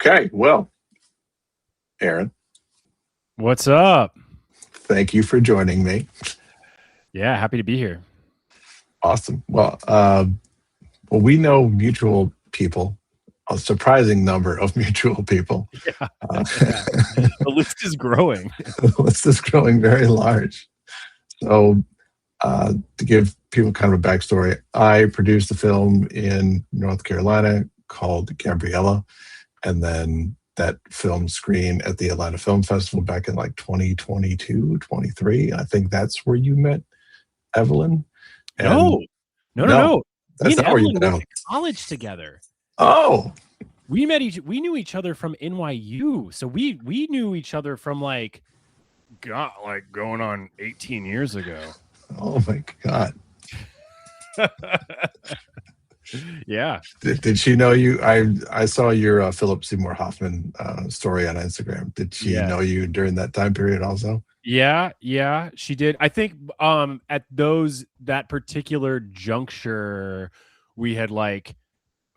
Okay, well, Aaron, What's up? thank you for joining me. Yeah, happy to be here. Awesome. Well, we know mutual people, a surprising number of mutual people. Yeah, Uh, yeah. The list is growing. the list is growing very large. So, to give people kind of a backstory, I produced a film in North Carolina called Gabriella, and then that film screened at the Atlanta Film Festival back in like 2022, 23. I think that's where you met Evelyn. And No, no, no, no, no. Me that's and not where you Evelyn met went Evelyn. to college together. Oh, We knew each other from NYU. So we knew each other from like going on 18 years ago. oh my God. Yeah. Did she know you? I saw your Philip Seymour Hoffman story on Instagram. Did she know Yes. you during that time period also? Yeah, she did. I think at that particular juncture we had like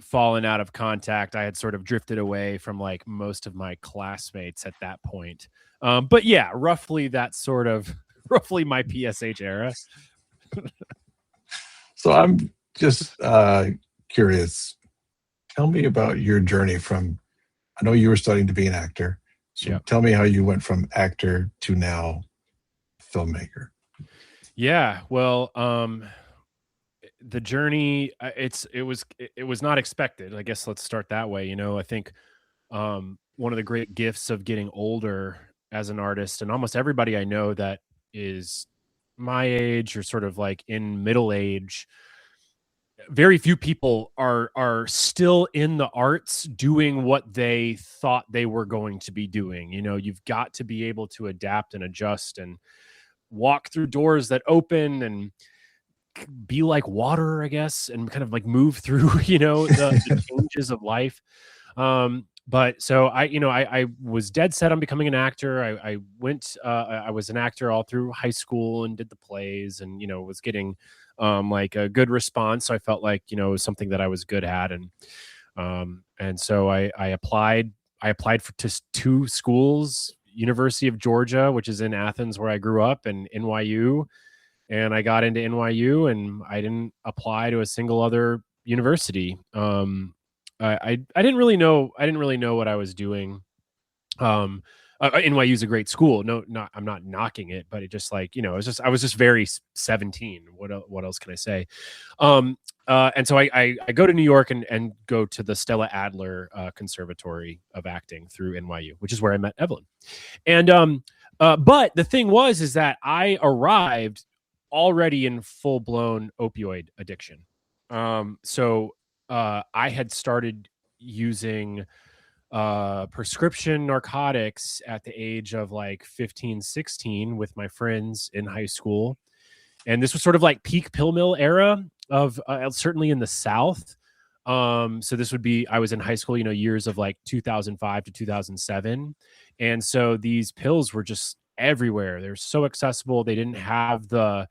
fallen out of contact. I had sort of drifted away from like most of my classmates at that point. But yeah, roughly that sort of roughly my PSH era. So I'm just curious. Tell me about your journey from. I know you were studying to be an actor. So Yeah. tell me how you went from actor to now filmmaker. Yeah. Well, the journey it was not expected. I guess let's start that way. I think one of the great gifts of getting older as an artist, and almost everybody I know that is my age or sort of like in middle age, very few people are still in the arts doing what they thought they were going to be doing. You've got to be able to adapt and adjust and walk through doors that open and be like water, I guess, and kind of like move through, the changes of life. But so I was dead set on becoming an actor. I was an actor all through high school and did the plays and, was getting like a good response. So I felt like, it was something that I was good at. And so I applied for to two schools, University of Georgia, which is in Athens where I grew up, and NYU. And I got into NYU and I didn't apply to a single other university. I didn't really know what I was doing. NYU is a great school. No, not I'm not knocking it, but it just like I was just very 17. What else can I say? And so I go to New York and go to the Stella Adler Conservatory of Acting through NYU, which is where I met Evelyn. And but the thing is that I arrived already in full blown opioid addiction. So I had started using prescription narcotics at the age of like 15, 16 with my friends in high school. And this was sort of like peak pill mill era of certainly in the South. So this would be, I was in high school, years of like 2005 to 2007. And so these pills were just everywhere. They're so accessible. They didn't have the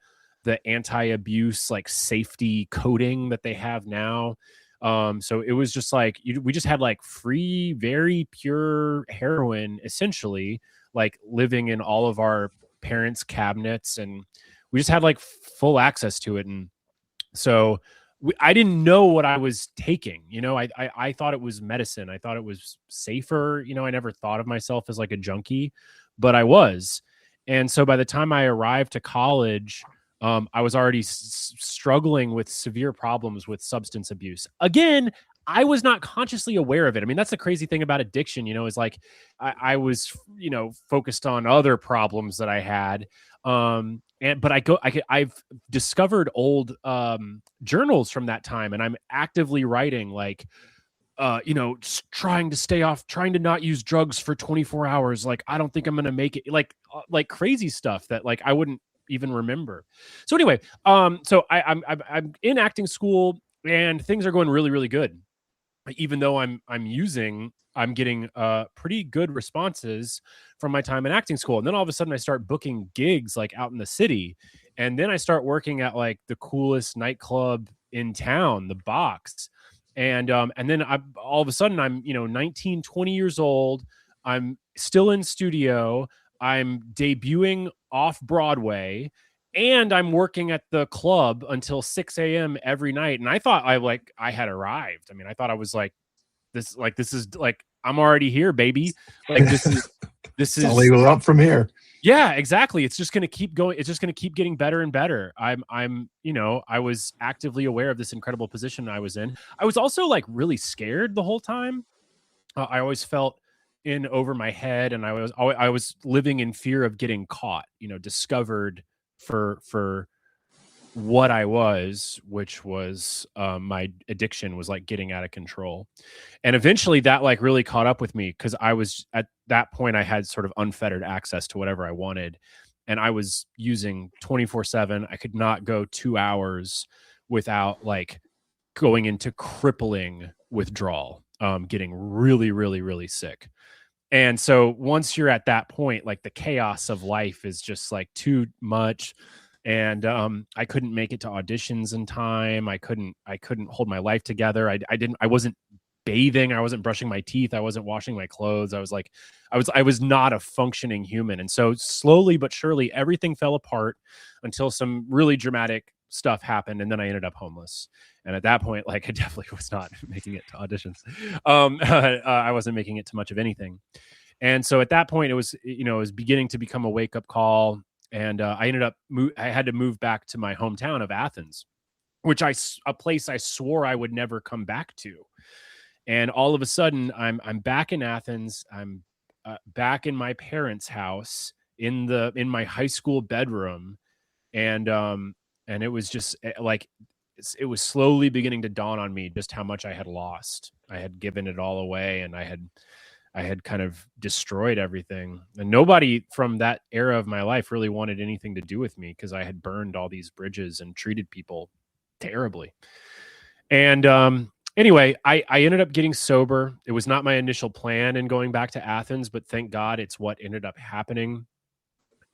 anti-abuse like safety coding that they have now. So it was just like we just had like free, very pure heroin, essentially, like living in all of our parents' cabinets, and we just had like full access to it. And so I didn't know what I was taking. I thought it was medicine. I thought it was safer. I never thought of myself as like a junkie, but I was. And so by the time I arrived to college, I was already struggling with severe problems with substance abuse. Again, I was not consciously aware of it. I mean, that's the crazy thing about addiction, is like I was, focused on other problems that I had. I've discovered old journals from that time, and I'm actively writing like, trying to stay off, trying to not use drugs for 24 hours. Like, I don't think I'm going to make it, like crazy stuff that like I wouldn't even remember. So anyway, so I'm in acting school and things are going really, really good. Even though I'm getting pretty good responses from my time in acting school. And then all of a sudden I start booking gigs like out in the city. And then I start working at like the coolest nightclub in town, the Box. And then all of a sudden I'm, 19, 20 years old. I'm still in studio. I'm debuting off Broadway, and I'm working at the club until 6 a.m. every night. And I thought I had arrived. I mean, I thought I was this is I'm already here, baby. Like this is only go up from here. Yeah, exactly. It's just going to keep going. It's just going to keep getting better and better. I was actively aware of this incredible position I was in. I was also really scared the whole time. I always felt in over my head, and I was living in fear of getting caught, discovered for what I was, which was my addiction was getting out of control. And eventually that really caught up with me, because I was at that point, I had sort of unfettered access to whatever I wanted. And I was using 24/7. I could not go 2 hours without going into crippling withdrawal, getting really, really, really sick. And so once you're at that point, the chaos of life is just too much. And I couldn't make it to auditions in time. I couldn't hold my life together. I wasn't bathing. I wasn't brushing my teeth. I wasn't washing my clothes. I was not a functioning human. And so slowly but surely, everything fell apart until some really dramatic stuff happened. And then I ended up homeless. And at that point, I definitely was not making it to auditions. I wasn't making it to much of anything. And so at that point, it was beginning to become a wake up call. And I ended up, I had to move back to my hometown of Athens, which a place I swore I would never come back to. And all of a sudden, I'm back in Athens. I'm back in my parents' house in my high school bedroom, and it was just it was slowly beginning to dawn on me just how much I had lost. I had given it all away, and I had kind of destroyed everything. And nobody from that era of my life really wanted anything to do with me, because I had burned all these bridges and treated people terribly. And anyway, I ended up getting sober. It was not my initial plan in going back to Athens, but thank God it's what ended up happening.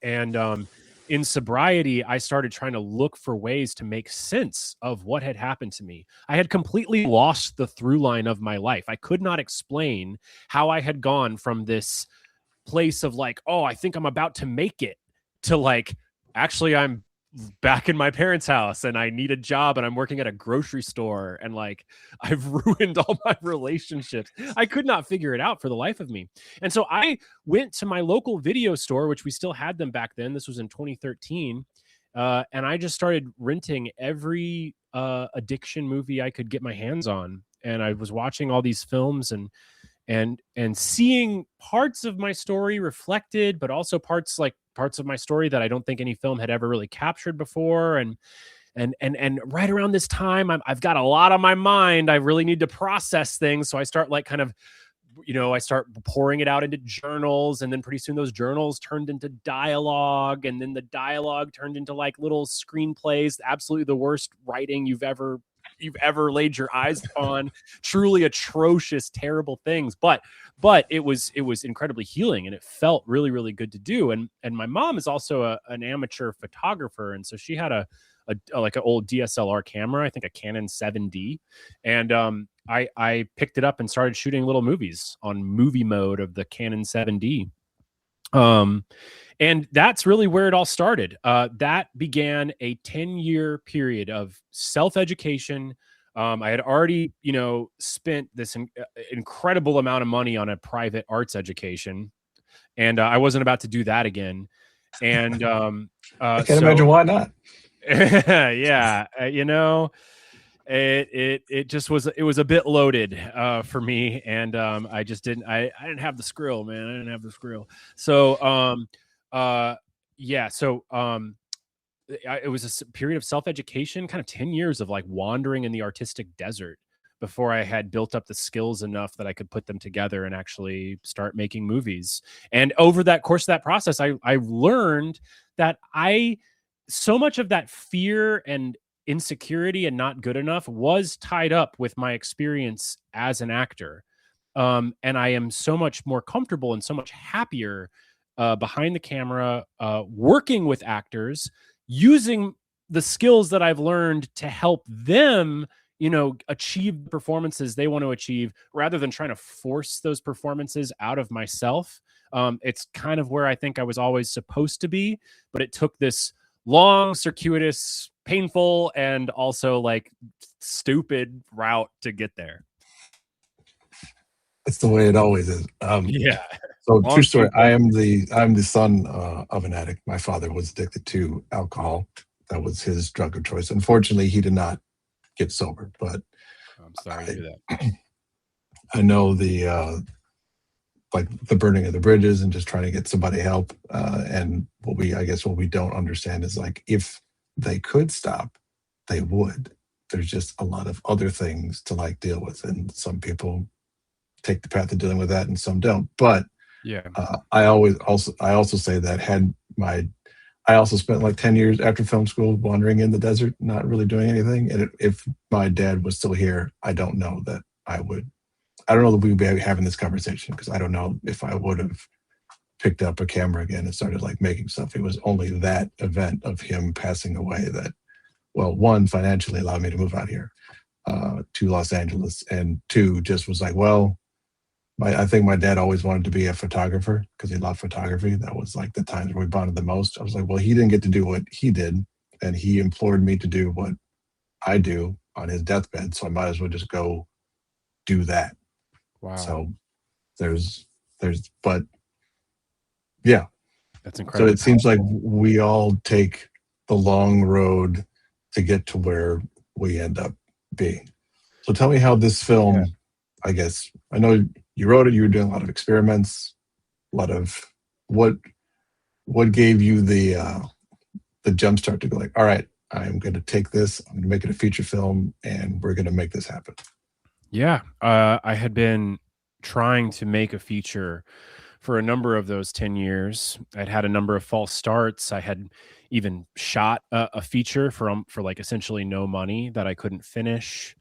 And in sobriety, I started trying to look for ways to make sense of what had happened to me. I had completely lost the through line of my life. I could not explain how I had gone from this place of oh, I think I'm about to make it, to actually I'm back in my parents' house and I need a job and I'm working at a grocery store and I've ruined all my relationships. I could not figure it out for the life of me. And so I went to my local video store, which we still had them back then. This was in 2013. And I just started renting every addiction movie I could get my hands on. And I was watching all these films and seeing parts of my story reflected, but also parts of my story that I don't think any film had ever really captured before. And right around this time, I've got a lot on my mind. I really need to process things. So I start I start pouring it out into journals, and then pretty soon those journals turned into dialogue, and then the dialogue turned into little screenplays, absolutely the worst writing you've ever laid your eyes on. Truly atrocious, terrible things. But it was incredibly healing, and it felt really, really good to do. And my mom is also an amateur photographer. And so she had an old DSLR camera, I think a Canon 7D. And I picked it up and started shooting little movies on movie mode of the Canon 7D. And that's really where it all started. That began a 10-year period of self-education. I had already, spent this incredible amount of money on a private arts education, and I wasn't about to do that again. And I can't imagine why not. Yeah, it just was, it was a bit loaded for me, and I just didn't have the skrill, man. I didn't have the skrill. So it was a period of self-education, kind of 10 years of wandering in the artistic desert before I had built up the skills enough that I could put them together and actually start making movies. And over that course of that process, I learned that so much of that fear and insecurity and not good enough was tied up with my experience as an actor. And I am so much more comfortable and so much happier behind the camera, working with actors, using the skills that I've learned to help them, achieve the performances they want to achieve rather than trying to force those performances out of myself. It's kind of where I think I was always supposed to be, but it took this long, circuitous, painful, and also like stupid route to get there. That's the way it always is. Yeah. So Long, true story. painful. I'm the son of an addict. My father was addicted to alcohol. That was his drug of choice. Unfortunately, he did not get sober, but I'm sorry to hear that. I know the like the burning of the bridges and just trying to get somebody help. And what we don't understand is like if they could stop, they would. There's just a lot of other things to like deal with, and some people take the path of dealing with that, and some don't. But Yeah. I also say that I also spent like 10 years after film school wandering in the desert, not really doing anything. And if my dad was still here, I don't know that we would be having this conversation, because I don't know if I would have picked up a camera again and started like making stuff. It was only that event of him passing away that, well, one, financially allowed me to move out here to Los Angeles, and two, just was like, well, I think my dad always wanted to be a photographer because he loved photography. That was like the times where we bonded the most. I was like, well, he didn't get to do what he did, and he implored me to do what I do on his deathbed, so I might as well just go do that. Wow. So but yeah, that's incredible. So it seems like we all take the long road to get to where we end up being. So tell me how this film, I guess, I know you wrote it, you were doing a lot of experiments, a lot of what gave you the jump start to go like, all right, I'm going to take this, I'm going to make it a feature film, and we're going to make this happen. Yeah. I had been trying to make a feature for a number of those 10 years. I'd had a number of false starts. I had even shot a feature for like essentially no money that I couldn't finish,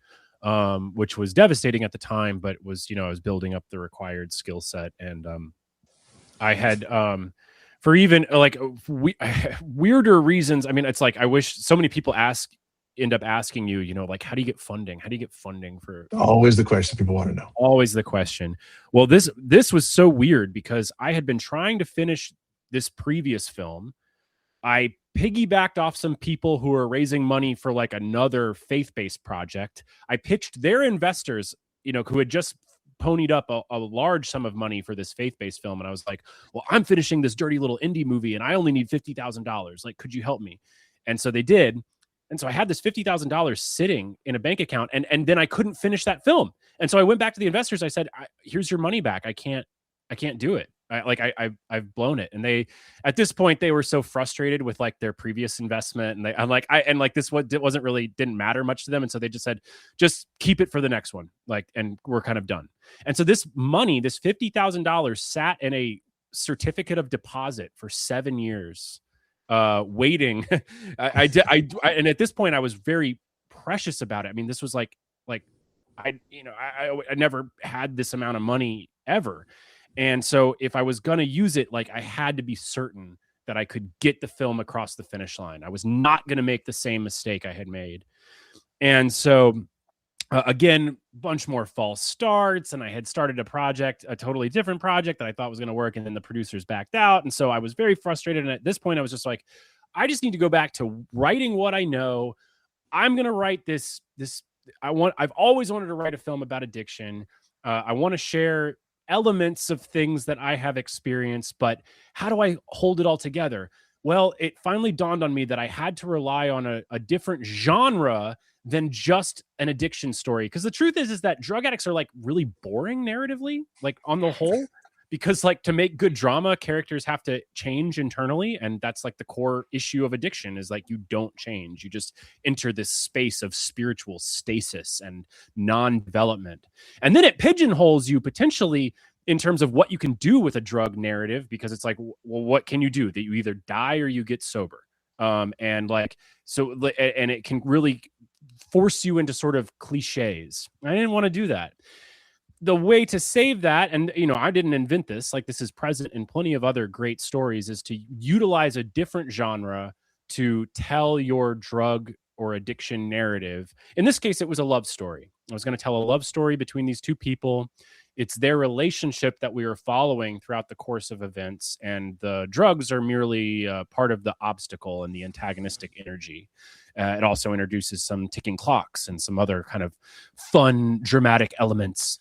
which was devastating at the time, but was, I was building up the required skill set. And I had, for even like weirder reasons. I mean, it's like, I wish so many people end up asking you, like, how do you get funding? How do you get funding for? Always the question people want to know. Always the question. Well, this was so weird because I had been trying to finish this previous film. I piggybacked off some people who were raising money for like another faith-based project. I pitched their investors, who had just ponied up a large sum of money for this faith-based film. And I was like, well, I'm finishing this dirty little indie movie and I only need $50,000. Like, could you help me? And so they did. And so I had this $50,000 sitting in a bank account, and then I couldn't finish that film. And so I went back to the investors. I said, here's your money back. I can't do it. I've blown it. And at this point, they were so frustrated with like their previous investment. And didn't matter much to them. And so they just said, just keep it for the next one. Like, and we're kind of done. And so this money, this $50,000 sat in a certificate of deposit for 7 years. Waiting. And at this point I was very precious about it. I mean, this was like I never had this amount of money ever. And so if I was going to use it, like I had to be certain that I could get the film across the finish line. I was not going to make the same mistake I had made. And so again, bunch more false starts, and I had started a totally different project that I thought was going to work, and then the producers backed out, and so I was very frustrated. And at this point, I was just like, I just need to go back to writing what I know. I'm going to write this. I've always wanted to write a film about addiction. I want to share elements of things that I have experienced, but how do I hold it all together? Well, it finally dawned on me that I had to rely on a different genre than just an addiction story. Because the truth is that drug addicts are like really boring narratively, like on the whole, because like to make good drama, characters have to change internally. And that's like the core issue of addiction is like, you don't change. You just enter this space of spiritual stasis and non-development. And then it pigeonholes you potentially in terms of what you can do with a drug narrative, because it's like, well, what can you do? That you either die or you get sober. And it can really force you into sort of cliches. I didn't want to do that. The way to save that, and I didn't invent this, like this is present in plenty of other great stories, is to utilize a different genre to tell your drug or addiction narrative. In this case, it was a love story. I was going to tell a love story between these two people. It's their relationship that we are following throughout the course of events, and the drugs are merely part of the obstacle and the antagonistic energy. It also introduces some ticking clocks and some other kind of fun, dramatic elements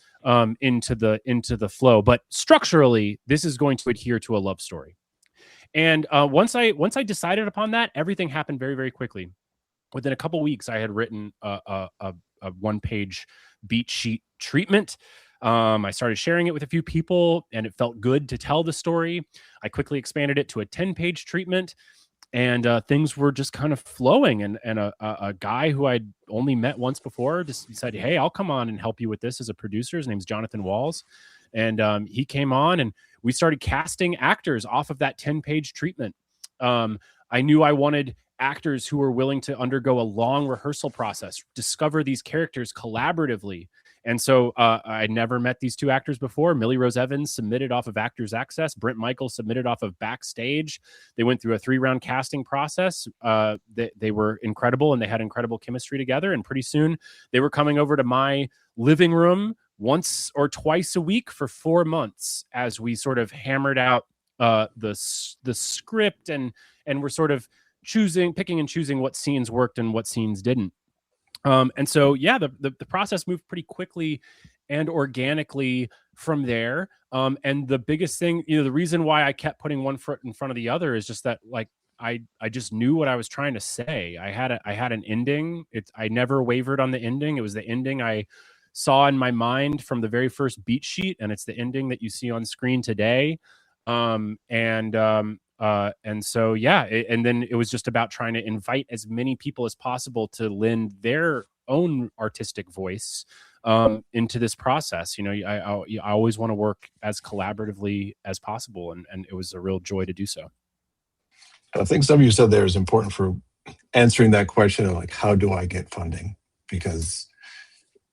into the flow. But structurally, this is going to adhere to a love story. And once I decided upon that, everything happened very, very quickly. Within a couple weeks, I had written a one-page beat sheet treatment. I started sharing it with a few people, and it felt good to tell the story. I quickly expanded it to a 10-page treatment, and things were just kind of flowing. And a guy who I'd only met once before just said, "Hey, I'll come on and help you with this as a producer." His name's Jonathan Walls. And he came on, and we started casting actors off of that 10-page treatment. I knew I wanted actors who were willing to undergo a long rehearsal process, discover these characters collaboratively. And so I'd never met these two actors before. Millie Rose Evans submitted off of Actors Access. Brent Michaels submitted off of Backstage. They went through a 3-round casting process. They were incredible, and they had incredible chemistry together. And pretty soon they were coming over to my living room once or twice a week for 4 months as we sort of hammered out the script, and we're sort of picking and choosing what scenes worked and what scenes didn't. And so, yeah, the process moved pretty quickly and organically from there. And the biggest thing, the reason why I kept putting one foot in front of the other is just that, like, I just knew what I was trying to say. I had an ending. I never wavered on the ending. It was the ending I saw in my mind from the very first beat sheet, and it's the ending that you see on screen today. And so, yeah, and then it was just about trying to invite as many people as possible to lend their own artistic voice into this process. I always want to work as collaboratively as possible, and it was a real joy to do so. I think something you said there is important for answering that question of, like, how do I get funding? Because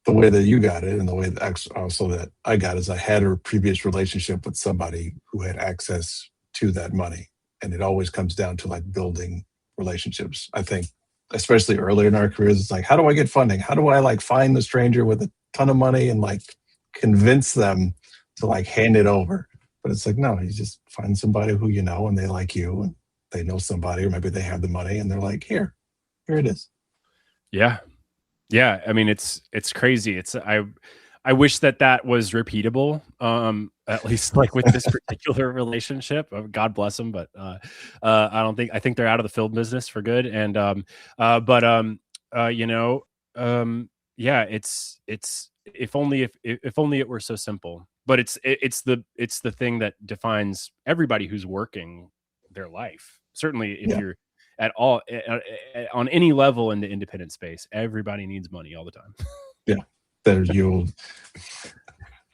the way that you got it, and the way that also that I got, is I had a previous relationship with somebody who had access to that money. And it always comes down to, like, building relationships. I think, especially earlier in our careers, it's like, how do I get funding? How do I, like, find the stranger with a ton of money and, like, convince them to, like, hand it over? But it's like, no, you just find somebody who you know, and they like you, and they know somebody, or maybe they have the money, and they're like, here it is. Yeah. Yeah. I mean, it's crazy. I wish that was repeatable, at least like with this particular relationship. God bless them, but I think they're out of the film business for good. And yeah, it's if only it were so simple. But it's the thing that defines everybody who's working their life. Certainly, if you're at all on any level in the independent space, everybody needs money all the time. Yeah.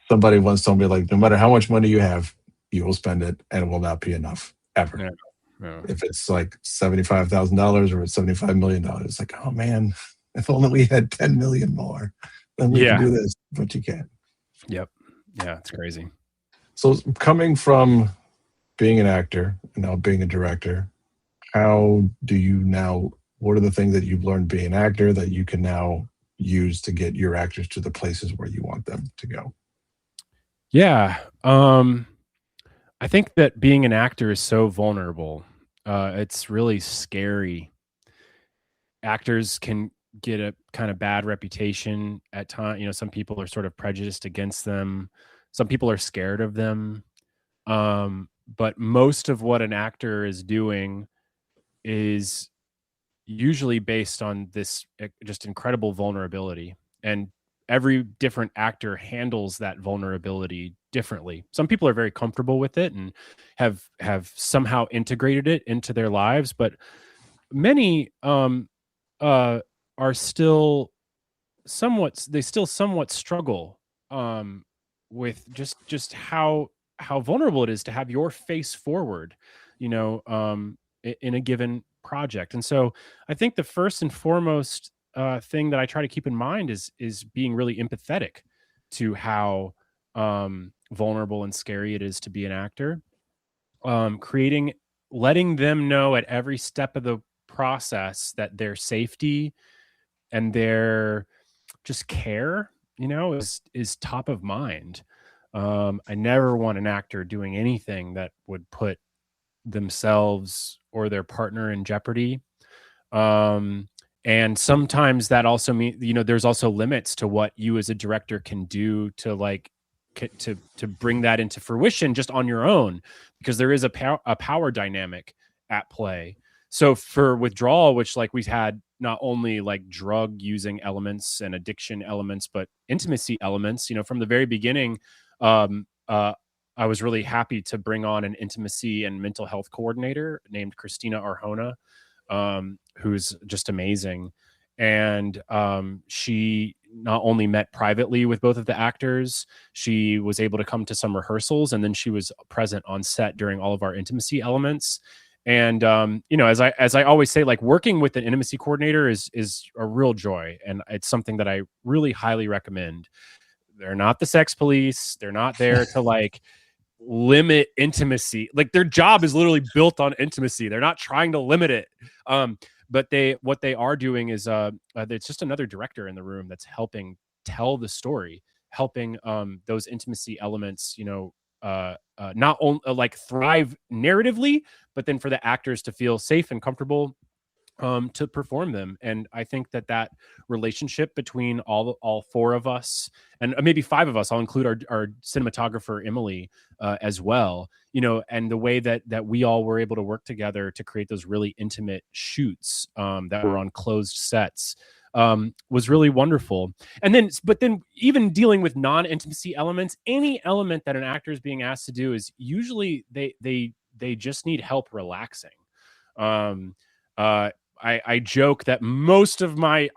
Somebody once told me, like, no matter how much money you have, you will spend it, and it will not be enough ever. Yeah. If it's like $75,000 or it's $75 million, it's like, oh man, if only we had 10 million more, then we can do this, but you can't. Yep. Yeah, it's crazy. So coming from being an actor and now being a director, what are the things that you've learned being an actor that you can now use to get your actors to the places where you want them to go? Yeah. I think that being an actor is so vulnerable. It's really scary. Actors can get a kind of bad reputation at times. Some people are sort of prejudiced against them. Some people are scared of them. But most of what an actor is doing is usually based on this just incredible vulnerability, and every different actor handles that vulnerability differently. Some people are very comfortable with it and have somehow integrated it into their lives, but many are still somewhat struggle with just how vulnerable it is to have your face forward, in a given project. And so I think the first and foremost thing that I try to keep in mind is being really empathetic to how vulnerable and scary it is to be an actor. Letting them know at every step of the process that their safety and their just care, is top of mind. I never want an actor doing anything that would put themselves or their partner in jeopardy. And sometimes that also means, there's also limits to what you as a director can do to to bring that into fruition just on your own, because there is a power dynamic at play. So for Withdrawal, which like we had not only like drug using elements and addiction elements, but intimacy elements, from the very beginning, I was really happy to bring on an intimacy and mental health coordinator named Christina Arjona, who's just amazing. And she not only met privately with both of the actors, she was able to come to some rehearsals, and then she was present on set during all of our intimacy elements. And as I always say, like working with an intimacy coordinator is a real joy, and it's something that I really highly recommend. They're not the sex police. They're not there to like limit intimacy. Like their job is literally built on intimacy. They're not trying to limit it. But what they are doing is it's just another director in the room that's helping tell the story, helping those intimacy elements, not only like thrive narratively, but then for the actors to feel safe and comfortable to perform them. And I think that relationship between all four of us, and maybe five of us, I'll include our cinematographer Emily as well, and the way that we all were able to work together to create those really intimate shoots that were on closed sets was really wonderful. But then even dealing with non-intimacy elements, any element that an actor is being asked to do is usually they just need help relaxing. I joke that most of I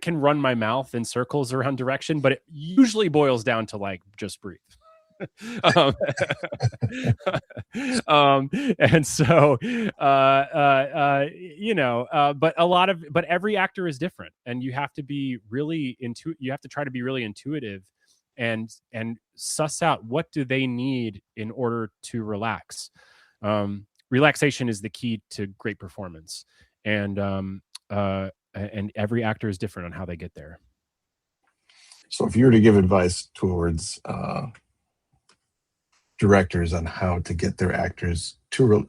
can run my mouth in circles around direction, but it usually boils down to like just breathe. And so but every actor is different, and you have to be really you have to try to be really intuitive and suss out what do they need in order to relax. Relaxation is the key to great performance, and every actor is different on how they get there. So if you were to give advice towards directors on how to get their actors to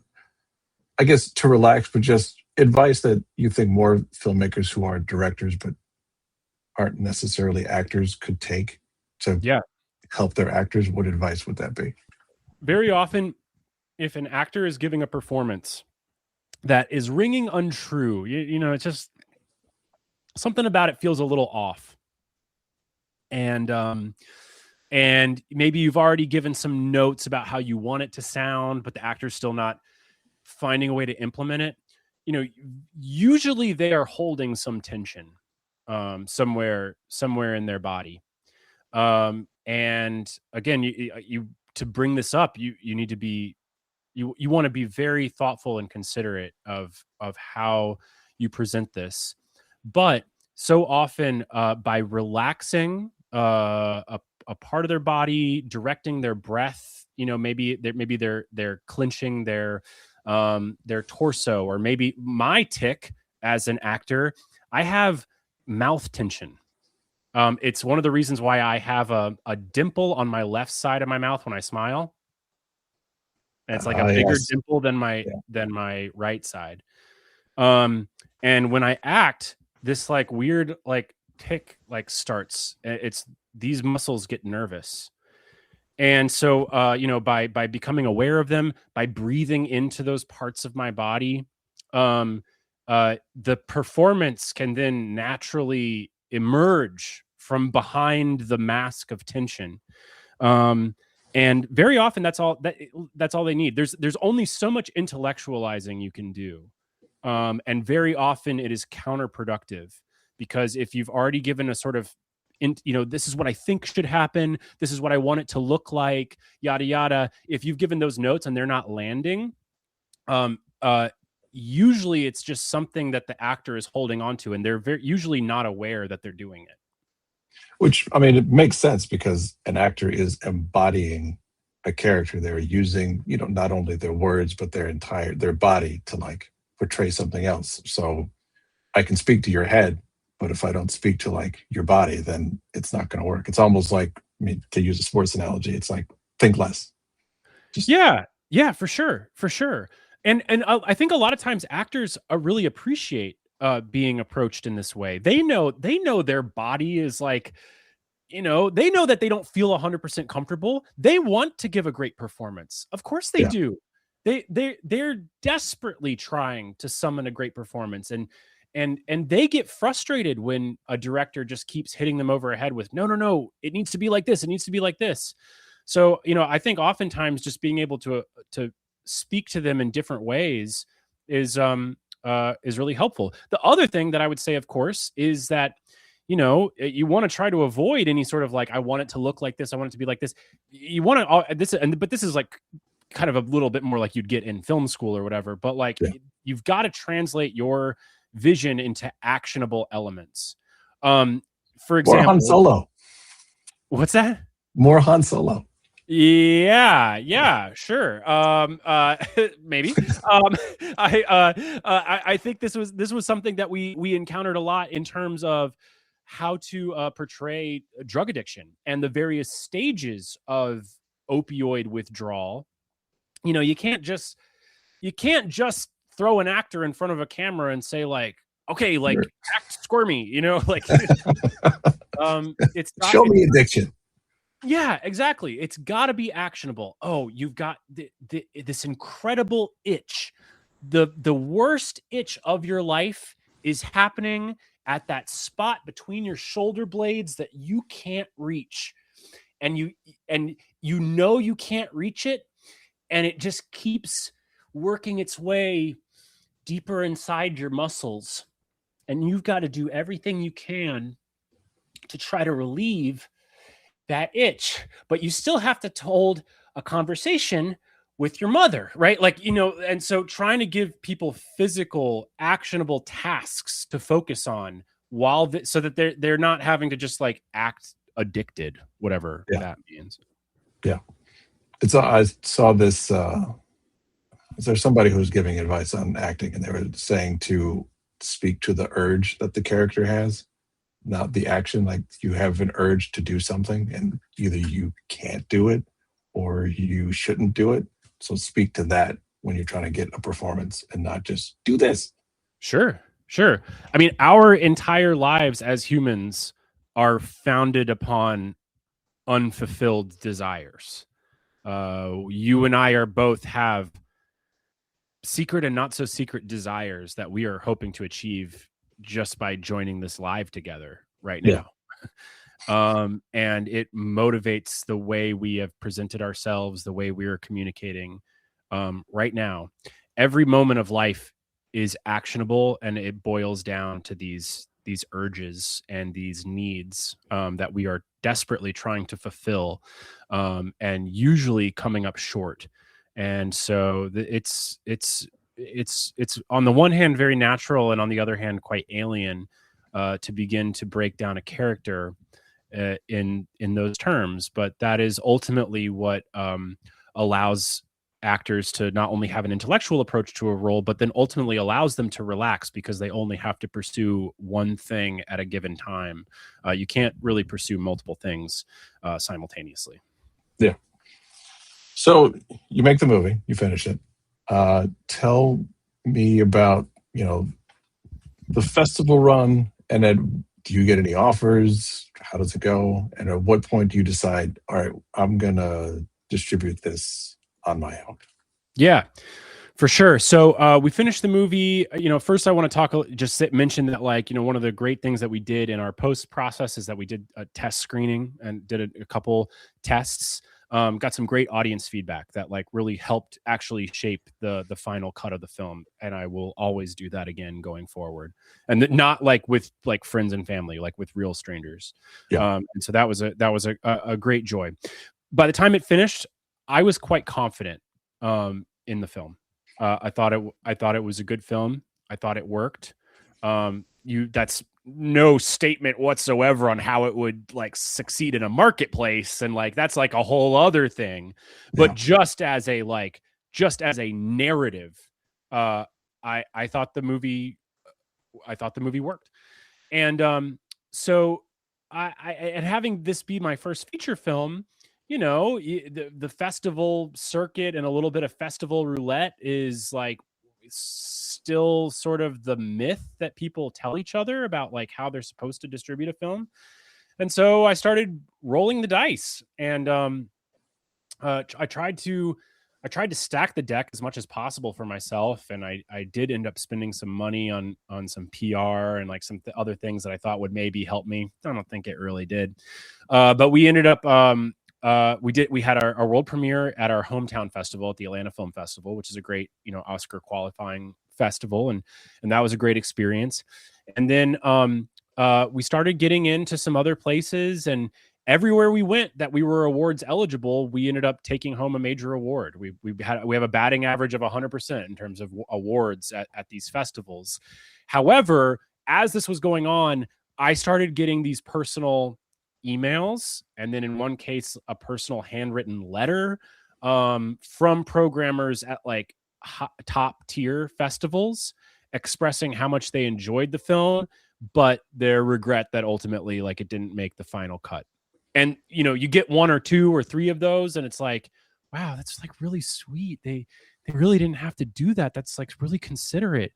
relax, but just advice that you think more filmmakers who are directors but aren't necessarily actors could take to help their actors, what advice would that be? Very often, if an actor is giving a performance that is ringing untrue, it's just something about it feels a little off. And maybe you've already given some notes about how you want it to sound, but the actor's still not finding a way to implement it. Usually they are holding some tension somewhere in their body. And again, you to bring this up, you need to be, you want to be very thoughtful and considerate of how you present this. But so often by relaxing a part of their body, directing their breath, maybe they're clenching their torso, or maybe my tick as an actor, I have mouth tension. It's one of the reasons why I have a dimple on my left side of my mouth when I smile. And it's like a bigger dimple than my right side. And when I act, this like weird like tick like starts. It's these muscles get nervous. And so by becoming aware of them, by breathing into those parts of my body, the performance can then naturally emerge from behind the mask of tension. And very often that's all they need. There's only so much intellectualizing you can do. And very often it is counterproductive, because if you've already given a sort of, this is what I think should happen, this is what I want it to look like, yada, yada. If you've given those notes and they're not landing, usually it's just something that the actor is holding on to, and they're usually not aware that they're doing it. Which, I mean, it makes sense, because an actor is embodying a character. They're using, not only their words, but their body to like portray something else. So I can speak to your head, but if I don't speak to like your body, then it's not going to work. It's almost like, I mean, to use a sports analogy, it's like think less. Just Yeah, for sure, for sure. And I think a lot of times actors really appreciate being approached in this way. They know their body is like, they know that they don't feel 100% comfortable. They want to give a great performance. Of course they yeah, do. They're desperately trying to summon a great performance, and they get frustrated when a director just keeps hitting them over a head with no, it needs to be like this, it needs to be like this. So, I think oftentimes just being able to speak to them in different ways is really helpful. The other thing that I would say, of course, is that you want to try to avoid any sort of like, I want it to look like this, I want it to be like this. You want to but this is like kind of a little bit more like you'd get in film school or whatever. But like, yeah. you've got to translate your vision into actionable elements. For More Han example, Solo. what's that? More Han Solo. Yeah, sure. Maybe. I think this was something that we encountered a lot in terms of how to portray drug addiction and the various stages of opioid withdrawal. You can't just throw an actor in front of a camera and say like, okay, like Sure. act squirmy, like it's Show me addiction. yeah, exactly. It's got to be actionable. Oh, you've got this incredible itch. The worst itch of your life is happening at that spot between your shoulder blades that you can't reach. And you can't reach it, and it just keeps working its way deeper inside your muscles. And you've got to do everything you can to try to relieve that itch, but you still have to hold a conversation with your mother, right? Like, and so trying to give people physical, actionable tasks to focus on so that they're not having to just like act addicted, whatever that means. Yeah. I saw this, there's somebody who was giving advice on acting, and they were saying to speak to the urge that the character has, not the action. Like you have an urge to do something and either you can't do it or you shouldn't do it. So speak to that when you're trying to get a performance and not just do this. Sure. I mean, our entire lives as humans are founded upon unfulfilled desires. You and I both have secret and not so secret desires that we are hoping to achieve just by joining this live together right now. And it motivates the way we have presented ourselves, the way we are communicating right now. Every moment of life is actionable, and it boils down to these urges and these needs that we are desperately trying to fulfill, and usually coming up short. And so it's on the one hand very natural, and on the other hand quite alien to begin to break down a character in those terms. But that is ultimately what allows actors to not only have an intellectual approach to a role, but then ultimately allows them to relax because they only have to pursue one thing at a given time. You can't really pursue multiple things simultaneously. Yeah. So you make the movie, you finish it. Tell me about, the festival run, and then do you get any offers? How does it go? And at what point do you decide, all right, I'm going to distribute this on my own? Yeah, for sure. So we finished the movie. First I want to mention that, like, one of the great things that we did in our post process is that we did a test screening and did a couple tests. Got some great audience feedback that like really helped actually shape the final cut of the film. And I will always do that again going forward, and not like with like friends and family, like with real strangers. Yeah. And so that was a great joy. By the time it finished, I was quite confident in the film. I thought it was a good film. I thought it worked. That's no statement whatsoever on how it would like succeed in a marketplace, and like that's like a whole other thing. But just as a narrative, I thought the movie worked. And so and having this be my first feature film, the festival circuit and a little bit of festival roulette is like still sort of the myth that people tell each other about like how they're supposed to distribute a film. And so I started rolling the dice, and I tried to stack the deck as much as possible for myself, and I did end up spending some money on some PR and like some other things that I thought would maybe help me. I don't think it really did, but we ended up we had our world premiere at our hometown festival at the Atlanta Film Festival, which is a great Oscar qualifying festival, and that was a great experience. And then we started getting into some other places, and everywhere we went that we were awards eligible, we ended up taking home a major award. We have a batting average of 100% in terms of awards at these festivals. However, as this was going on, I started getting these personal emails, and then in one case, a personal handwritten letter from programmers at like top tier festivals expressing how much they enjoyed the film, but their regret that ultimately like it didn't make the final cut. And you get one or two or three of those, and it's like, wow, that's like really sweet. They really didn't have to do that. That's like really considerate.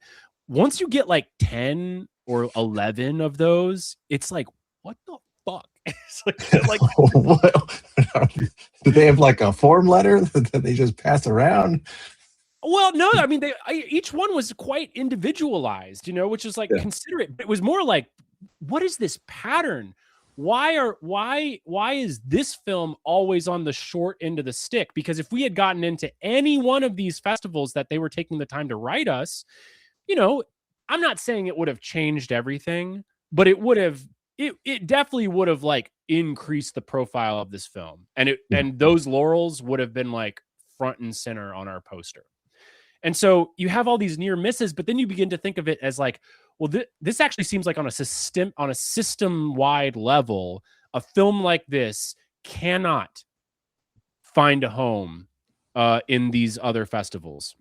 Once you get like 10 or 11 of those, it's like, what the fuck? It's like do they have like a form letter that they just pass around? Well, no, I mean, each one was quite individualized, which is like considerate. But it was more like, what is this pattern? Why is this film always on the short end of the stick? Because if we had gotten into any one of these festivals that they were taking the time to write us, I'm not saying it would have changed everything, but it would have, it definitely would have like increased the profile of this film. And those laurels would have been like front and center on our poster. And so you have all these near misses, but then you begin to think of it as like, well, this actually seems like on a system-wide level, a film like this cannot find a home in these other festivals.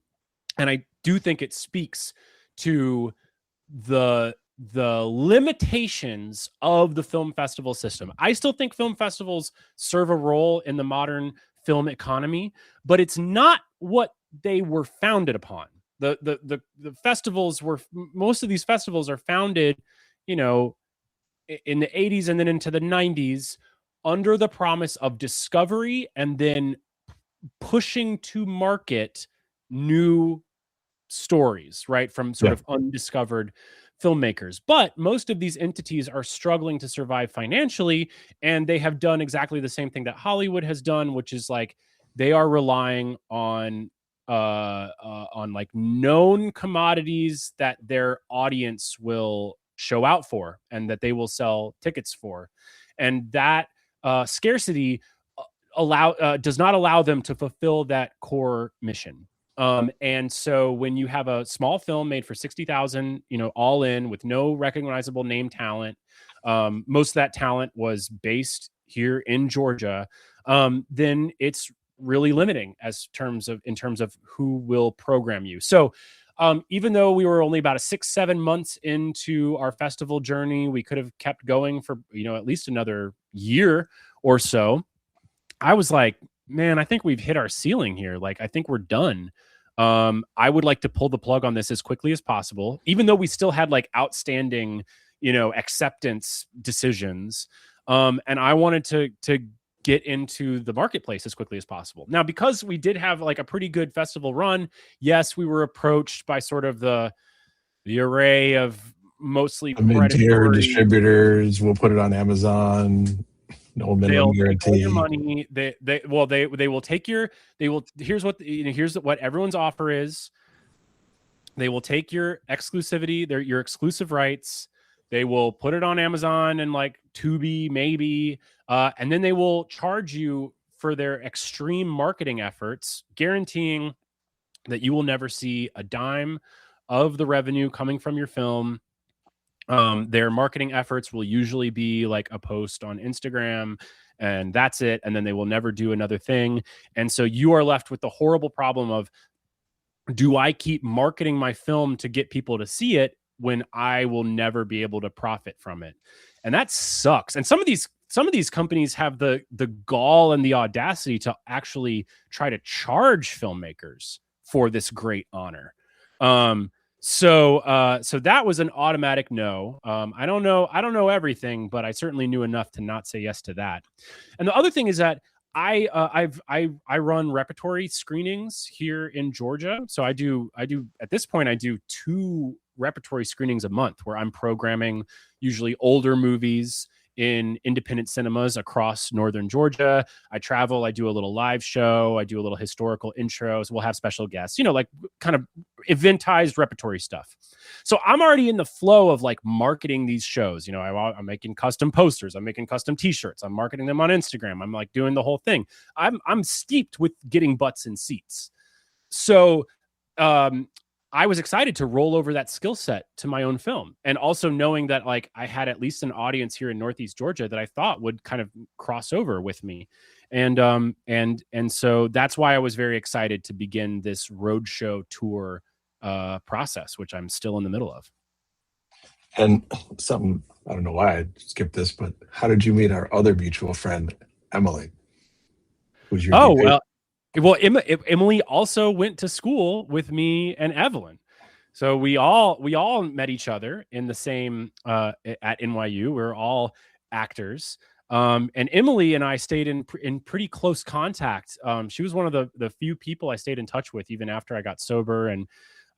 And I do think it speaks to the limitations of the film festival system. I still think film festivals serve a role in the modern film economy, but it's not what they were founded upon. The festivals were, most of these festivals are founded, in the 80s and then into the 90s under the promise of discovery and then pushing to market new stories, right, from sort of undiscovered filmmakers. But most of these entities are struggling to survive financially, and they have done exactly the same thing that Hollywood has done, which is like they are relying on like known commodities that their audience will show out for and that they will sell tickets for, and that scarcity does not allow them to fulfill that core mission. And so when you have a small film made for $60,000, all in with no recognizable name talent, most of that talent was based here in Georgia, then it's really limiting in terms of who will program you. So even though we were only about 6-7 months into our festival journey, we could have kept going for at least another year or so. I was like, man, I think we've hit our ceiling here. Like, I think we're done. I would like to pull the plug on this as quickly as possible, even though we still had like outstanding, acceptance decisions. And I wanted to get into the marketplace as quickly as possible. Now, because we did have like a pretty good festival run, yes, we were approached by sort of the array of mostly mid-tier distributors. We'll put it on Amazon. No minimum guarantee. Your money. They will take your. They will. Here's what everyone's offer is. They will take your exclusivity, your exclusive rights. They will put it on Amazon and like Tubi maybe, and then they will charge you for their extreme marketing efforts, guaranteeing that you will never see a dime of the revenue coming from your film. Their marketing efforts will usually be like a post on Instagram, and that's it. And then they will never do another thing. And so you are left with the horrible problem of do I keep marketing my film to get people to see it when I will never be able to profit from it? And that sucks. And some of these companies have the gall and the audacity to actually try to charge filmmakers for this great honor. So that was an automatic no. I don't know everything, but I certainly knew enough to not say yes to that. And the other thing is that I run repertory screenings here in Georgia. So I do at this point, I do 2 repertory screenings a month where I'm programming usually older movies in independent cinemas across northern Georgia. I travel, I do a little live show, I do a little historical intros. We'll have special guests, like kind of eventized repertory stuff. So I'm already in the flow of like marketing these shows. I'm making custom posters, I'm making custom t-shirts, I'm marketing them on Instagram. I'm like doing the whole thing. I'm steeped with getting butts in seats. So I was excited to roll over that skill set to my own film, and also knowing that like I had at least an audience here in Northeast Georgia that I thought would kind of cross over with me. And so that's why I was very excited to begin this roadshow tour process, which I'm still in the middle of. And something, I don't know why I skipped this, but how did you meet our other mutual friend, Emily? Who's your DP? Well, Emily also went to school with me and Evelyn. So we all met each other in the same at NYU. We're all actors. And Emily and I stayed in pretty close contact. She was one of the few people I stayed in touch with even after I got sober, and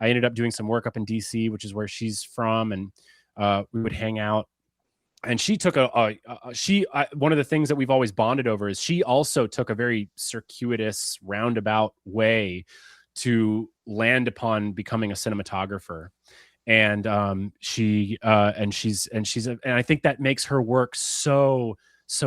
I ended up doing some work up in DC, which is where she's from, and we would hang out. And she took one of the things that we've always bonded over is she also took a very circuitous, roundabout way to land upon becoming a cinematographer. And I think that makes her work so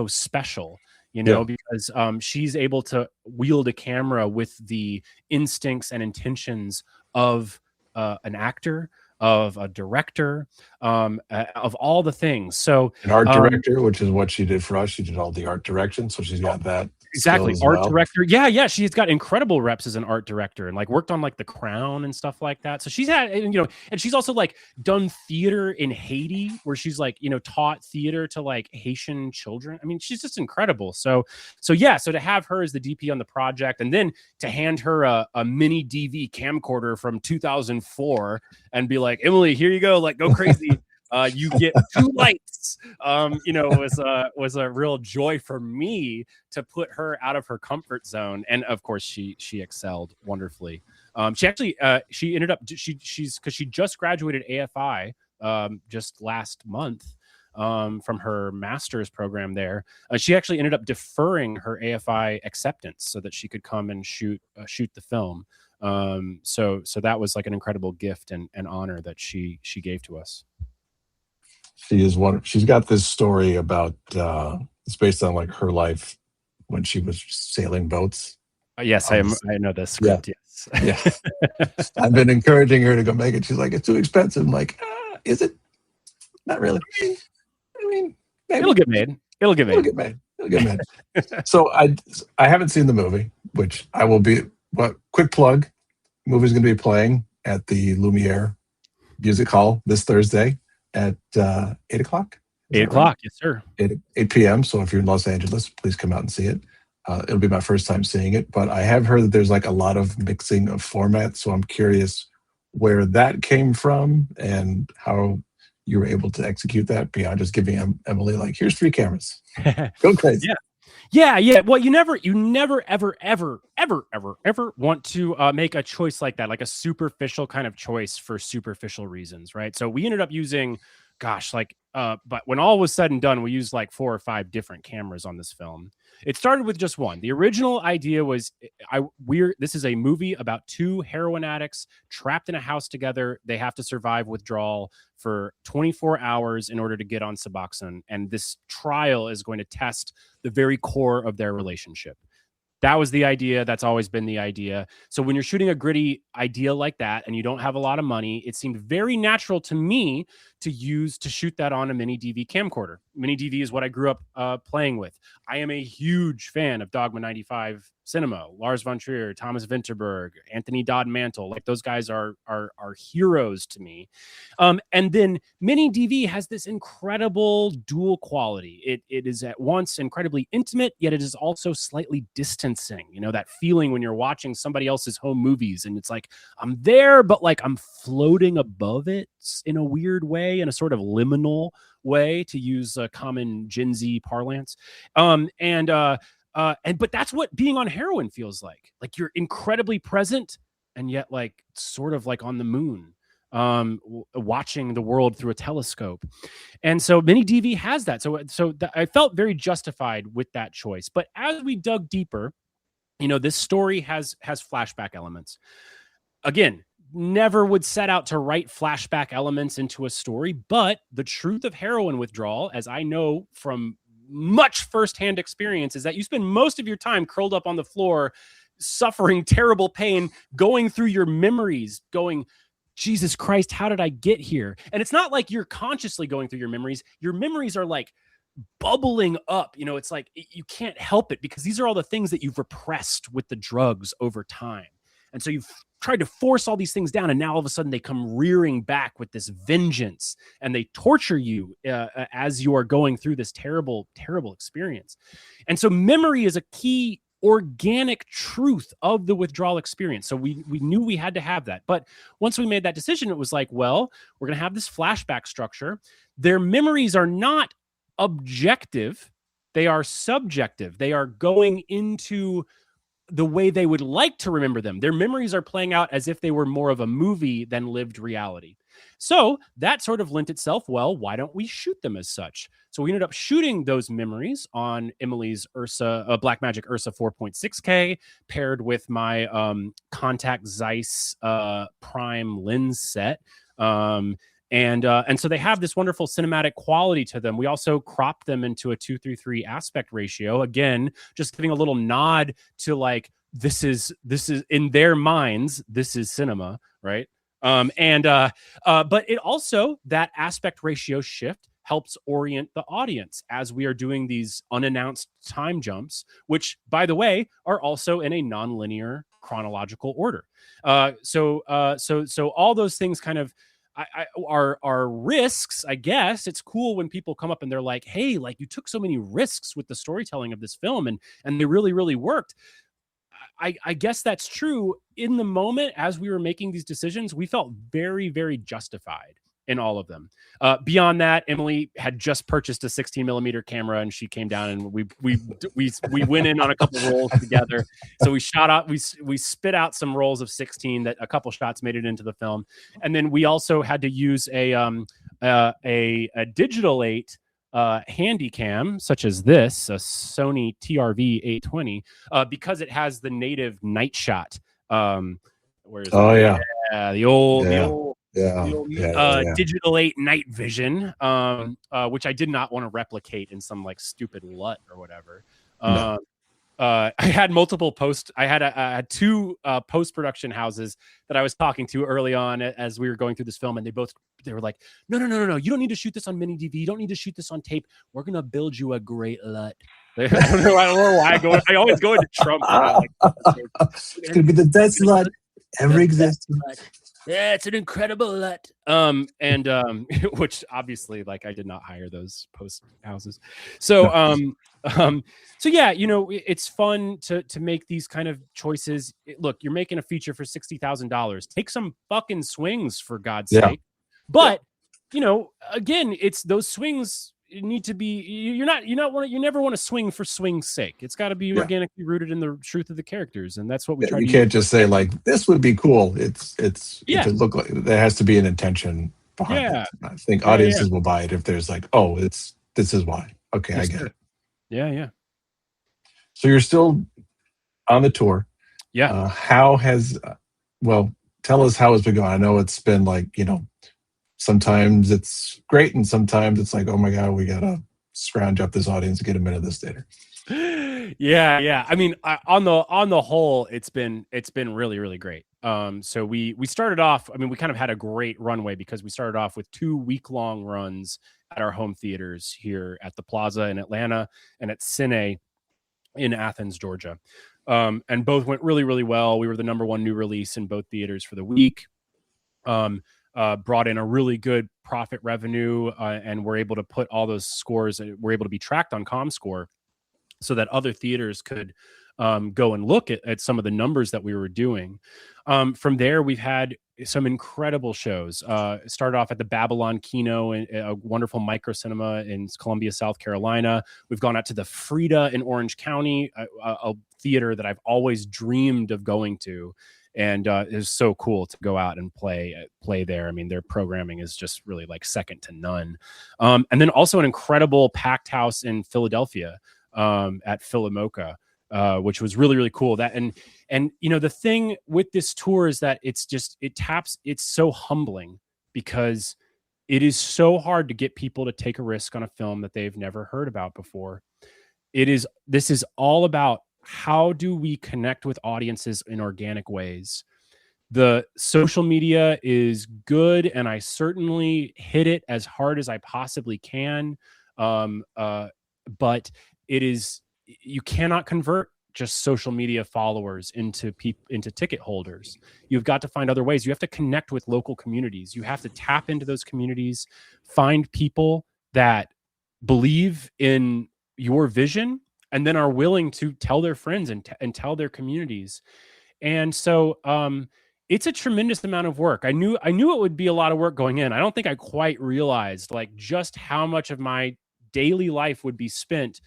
special, because she's able to wield a camera with the instincts and intentions of an actor, of a director, of all the things. So an art director, which is what she did for us. She did all the art direction, so she's got that. Exactly, art director. Yeah. She's got incredible reps as an art director, and like worked on like The Crown and stuff like that. So she's had, and she's also like done theater in Haiti, where she's like, taught theater to like Haitian children. I mean, she's just incredible. So to have her as the DP on the project, and then to hand her a mini DV camcorder from 2004 and be like, Emily, here you go, like go crazy. You get 2 lights. Was a real joy for me to put her out of her comfort zone, and of course she excelled wonderfully. She actually she ended up she's because she just graduated AFI just last month from her master's program there. She actually ended up deferring her AFI acceptance so that she could come and shoot the film. So that was like an incredible gift and honor that she gave to us. She's got this story about it's based on like her life when she was sailing boats. Yes, I know this script. Yeah. Yes. I've been encouraging her to go make it. She's like, it's too expensive. I'm like, is it? Not really. I mean, maybe. It'll get made. It'll get made. So I haven't seen the movie, which I will be. But quick plug, movie's going to be playing at the Lumiere Music Hall this Thursday at 8 o'clock. 8 o'clock, yes, sir. 8 p.m. So if you're in Los Angeles, please come out and see it. It'll be my first time seeing it, but I have heard that there's like a lot of mixing of formats. So I'm curious where that came from and how you were able to execute that beyond just giving Emily like, here's 3 cameras. Go crazy. Yeah. Well, you never, ever want to make a choice like that, like a superficial kind of choice for superficial reasons, right? So we ended up using, but when all was said and done, we used like 4 or 5 different cameras on this film. It started with just one. The original idea was, this is a movie about 2 heroin addicts trapped in a house together. They have to survive withdrawal for 24 hours in order to get on Suboxone. And this trial is going to test the very core of their relationship. That was the idea. That's always been the idea. So when you're shooting a gritty idea like that and you don't have a lot of money, it seemed very natural to me to shoot that on a mini DV camcorder. Mini DV is what I grew up playing with. I am a huge fan of Dogma 95 cinema, Lars von Trier, Thomas Vinterberg, Anthony Dodd Mantle. Like, those guys are heroes to me. And then Mini DV has this incredible dual quality. It is at once incredibly intimate, yet it is also slightly distancing. You know, that feeling when you're watching somebody else's home movies and it's like, I'm there, but like I'm floating above it in a weird way, in a sort of liminal way, to use a common Gen Z parlance. But that's what being on heroin feels like. Like, you're incredibly present and yet like sort of like on the moon, watching the world through a telescope. And so Mini DV has that. I felt very justified with that choice. But as we dug deeper, you know, this story has flashback elements. Again, never would set out to write flashback elements into a story, but the truth of heroin withdrawal, as I know from much firsthand experience, is that you spend most of your time curled up on the floor, suffering terrible pain, going through your memories, going, Jesus Christ, how did I get here? And it's not like you're consciously going through your memories. Your memories are like bubbling up. You know, it's like you can't help it because these are all the things that you've repressed with the drugs over time. And so you've tried to force all these things down, and now all of a sudden they come rearing back with this vengeance, and they torture you as you are going through this terrible, terrible experience. And so memory is a key organic truth of the withdrawal experience. So we knew we had to have that. But once we made that decision, it was like, well, we're going to have this flashback structure. Their memories are not objective. They are subjective. They are going into the way they would like to remember them. Their memories are playing out as if they were more of a movie than lived reality. So that sort of lent itself, well, why don't we shoot them as such? So we ended up shooting those memories on Emily's Blackmagic Ursa 4.6K, paired with my Contact Zeiss Prime lens set. And so they have this wonderful cinematic quality to them. We also cropped them into a 2:3 aspect ratio. Again, just giving a little nod to like, this is in their minds, this is cinema, right? But it also, that aspect ratio shift helps orient the audience as we are doing these unannounced time jumps, which, by the way, are also in a nonlinear chronological order. So all those things kind of are risks, I guess. It's cool when people come up and they're like, hey, like, you took so many risks with the storytelling of this film and they really, really worked. I guess that's true. In the moment, as we were making these decisions, we felt very, very justified in all of them. Beyond that, Emily had just purchased a 16 millimeter camera, and she came down and we went in on a couple rolls together. So we shot out, we spit out some rolls of 16 that a couple shots made it into the film, and then we also had to use a digital 8 handy cam, such as this, a Sony TRV 820, because it has the native night shot. The old digital 8 night vision, which I did not want to replicate in some like stupid LUT or whatever. No. I had multiple I had two post-production houses that I was talking to early on as we were going through this film, and they were like, no, you don't need to shoot this on Mini DV, you don't need to shoot this on tape, we're gonna build you a great LUT. I don't know why I always go into Trump. It's gonna be the best LUT ever existed. Yeah, it's an incredible LUT. Which obviously, like, I did not hire those post houses. So yeah, you know, it's fun to make these kind of choices. Look, you're making a feature for $60,000. Take some fucking swings, for God's sake. But you know, again, it's those swings need to be. You never want to swing for swing's sake. It's got to be organically rooted in the truth of the characters, and that's what we try. You can't just say like, this would be cool. If it look like, there has to be an intention behind it. I think audiences will buy it if there's like, oh, this is why. Okay, I get it. Yeah. So you're still on the tour. Yeah. How has? Well, tell us how it's been going. I know it's been like, you know, sometimes it's great, and sometimes it's like, oh my God, we gotta scrounge up this audience and get them into this theater. Yeah. I mean, on the whole, it's been really really great. So we started off. I mean, we kind of had a great runway because we started off with 2 week-long runs at our home theaters here at the Plaza in Atlanta and at Cine in Athens, Georgia. And both went really really well. We were the number one new release in both theaters for the week. Brought in a really good profit revenue, and we're able to put all those scores. We're able to be tracked on ComScore, so that other theaters could go and look at some of the numbers that we were doing. From there, we've had some incredible shows. Started off at the Babylon Kino, a wonderful micro cinema in Columbia, South Carolina. We've gone out to the Frida in Orange County, a theater that I've always dreamed of going to. And it was so cool to go out and play there. I mean, their programming is just really like second to none. And then also an incredible packed house in Philadelphia, at Philomoka, which was really really cool. That and you know, the thing with this tour is that it's so humbling because it is so hard to get people to take a risk on a film that they've never heard about before. This is all about how do we connect with audiences in organic ways. The social media is good, and I certainly hit it as hard as I possibly can. But you cannot convert just social media followers into ticket holders. You've got to find other ways. You have to connect with local communities. You have to tap into those communities, find people that believe in your vision, and then are willing to tell their friends and tell their communities. And so it's a tremendous amount of work. I knew it would be a lot of work going in. I don't think I quite realized like just how much of my daily life would be spent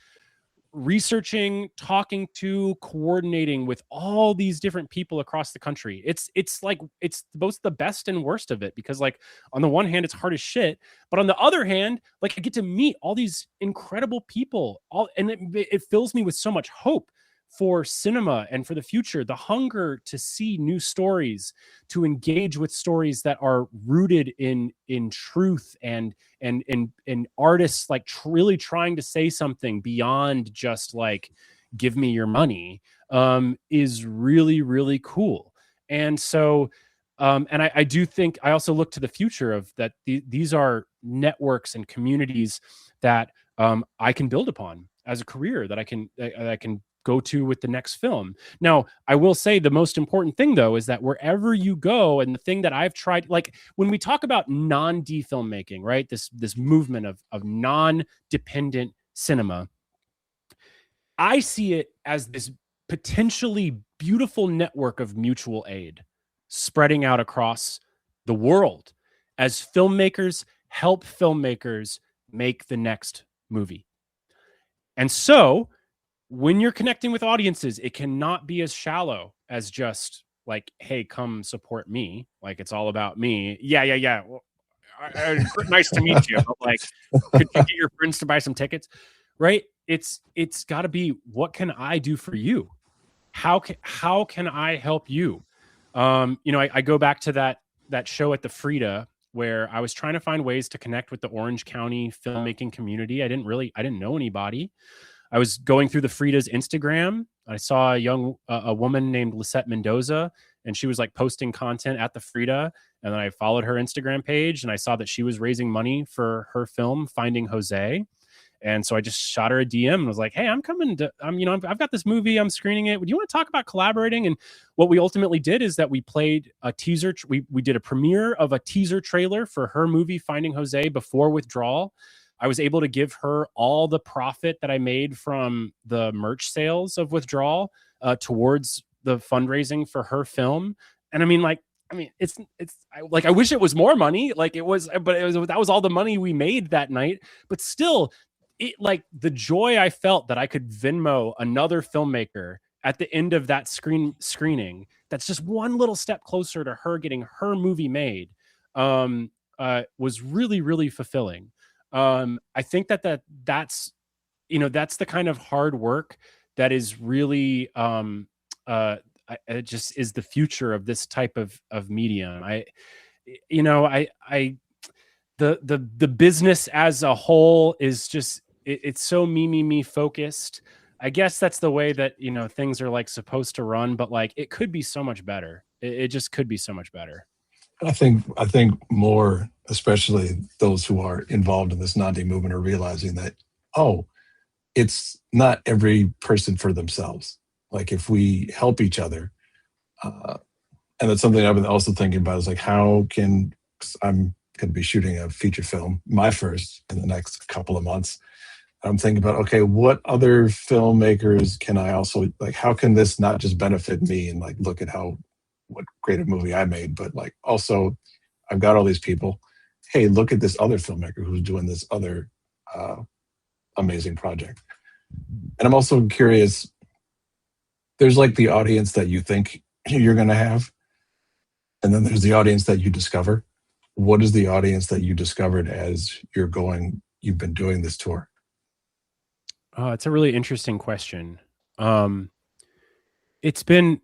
researching, talking to, coordinating with all these different people across the country. It's like it's both the best and worst of it, because like on the one hand it's hard as shit, but on the other hand, like I get to meet all these incredible people, and it fills me with so much hope for cinema and for the future. The hunger to see new stories, to engage with stories that are rooted in truth and artists like really trying to say something beyond just like give me your money, is really really cool. And so and I do think I also look to the future of that. These are networks and communities that I can build upon as a career, that I can go to with the next film. Now, I will say the most important thing though is that wherever you go, and the thing that I've tried, like when we talk about non-D filmmaking, right? This movement of non-dependent cinema, I see it as this potentially beautiful network of mutual aid spreading out across the world as filmmakers help filmmakers make the next movie. And so when you're connecting with audiences, it cannot be as shallow as just like, hey, come support me. Like it's all about me. Yeah. Well, nice to meet you. But like, could you get your friends to buy some tickets? Right? It's got to be, what can I do for you? How can I help you? I go back to that show at the Frida where I was trying to find ways to connect with the Orange County filmmaking community. I didn't know anybody. I was going through the Frida's Instagram. I saw a woman named Lisette Mendoza, and she was like posting content at the Frida. And then I followed her Instagram page, and I saw that she was raising money for her film Finding Jose. And so I just shot her a DM and was like, hey, I've got this movie, I'm screening it. Would you want to talk about collaborating? And what we ultimately did is that we played a teaser. We did a premiere of a teaser trailer for her movie Finding Jose before Withdrawal. I was able to give her all the profit that I made from the merch sales of Withdrawal towards the fundraising for her film. And I wish it was more money. Like that was all the money we made that night. But still, it, like the joy I felt that I could Venmo another filmmaker at the end of that screening, that's just one little step closer to her getting her movie made, was really, really fulfilling. I think that's the kind of hard work that is really, it just is the future of this type of medium. The business as a whole is just, it's so me focused. I guess that's the way that, you know, things are like supposed to run, but like it could be so much better. It just could be so much better. I think more, especially those who are involved in this non movement, are realizing that, oh, it's not every person for themselves. Like if we help each other, uh, and that's something I've been also thinking about is like how can 'cause I'm going to be shooting a feature film, my first in the next couple of months. I'm thinking about okay, what other filmmakers can I also like? How can this not just benefit me and like look at how what great a movie I made, but like also I've got all these people. Hey, look at this other filmmaker who's doing this other uh, amazing project. And I'm also curious. There's like the audience that you think you're going to have, and then there's the audience that you discover. What is the audience that you discovered as you've been doing this tour? Oh, it's a really interesting question. Um, it's been,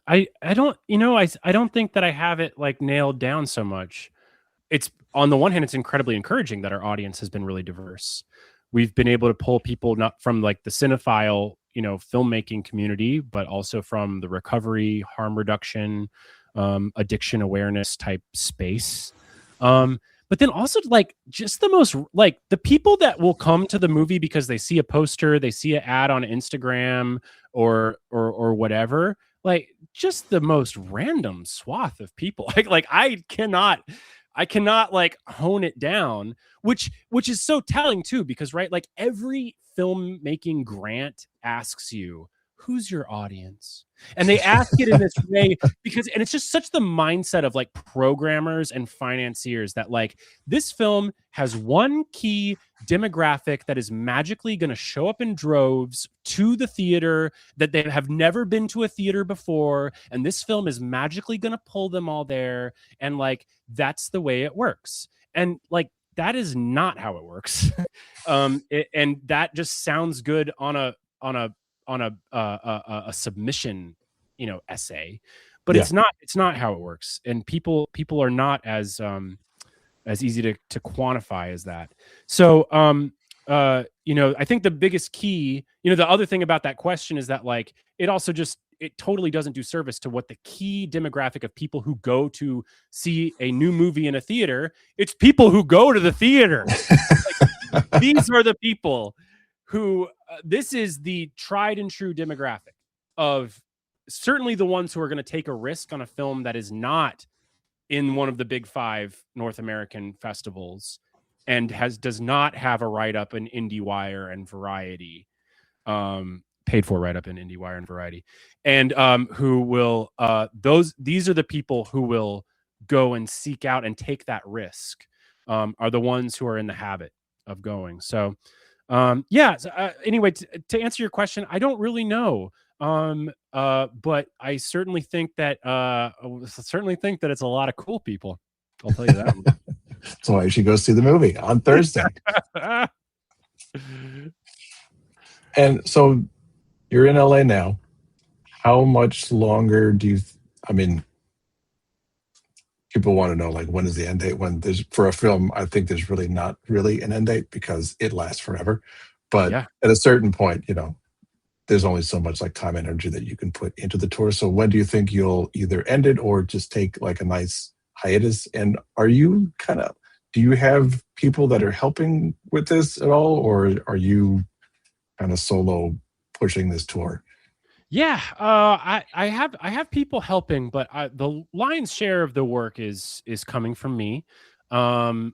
I don't, you know, I don't think that I have it like nailed down so much. It's on the one hand, it's incredibly encouraging that our audience has been really diverse. We've been able to pull people not from like the cinephile, you know, filmmaking community, but also from the recovery, harm reduction, addiction awareness type space. But then also like just the most like the people that will come to the movie because they see a poster, they see an ad on Instagram or whatever, like just the most random swath of people. Like I cannot like hone it down, which is so telling too, because right, like every filmmaking grant asks you, who's your audience? And they ask it in this way because, and it's just such the mindset of like programmers and financiers that like this film has one key demographic that is magically going to show up in droves to the theater, that they have never been to a theater before. And this film is magically going to pull them all there. And like, that's the way it works. And like, that is not how it works. And that just sounds good on a submission, you know, essay, but Yeah, it's not how it works. And people are not as easy to quantify as that. So you know, I think the biggest key, you know, the other thing about that question is that like it also just it totally doesn't do service to what the key demographic of people who go to see a new movie in a theater. It's people who go to the theater. Like, these are the people who this is the tried and true demographic of certainly the ones who are going to take a risk on a film that is not in one of the big 5 North American festivals and does not have a write-up in IndieWire and Variety, paid for write-up in IndieWire and Variety, and who will these are the people who will go and seek out and take that risk, are the ones who are in the habit of going. So yeah. So, anyway, to answer your question, I don't really know. But I certainly think that it's a lot of cool people. I'll tell you that. that's why you should go see the movie on Thursday. And so you're in LA now. How much longer do you? I mean, people want to know like when is the end date? When there's for a film, I think there's really not really an end date because it lasts forever. But Yeah. at a certain point, you know, there's only so much like time and energy that you can put into the tour. So when do you think you'll either end it or just take like a nice hiatus? And are you do you have people that are helping with this at all, or are you kind of solo pushing this tour? Yeah, I have people helping, but the lion's share of the work is coming from me. I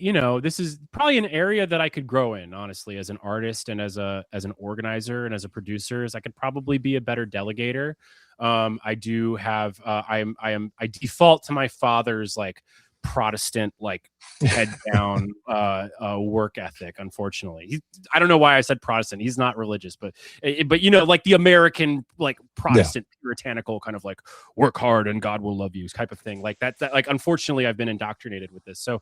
you know, this is probably an area that I could grow in, honestly, as an artist and as an organizer and as a producer. Is I could probably be a better delegator. I do have I default to my father's like Protestant, like head down work ethic. Unfortunately, I don't know why I said Protestant. He's not religious, but you know, like the American like Yeah. Protestant puritanical kind of like work hard and God will love you type of thing. Like that like unfortunately I've been indoctrinated with this. So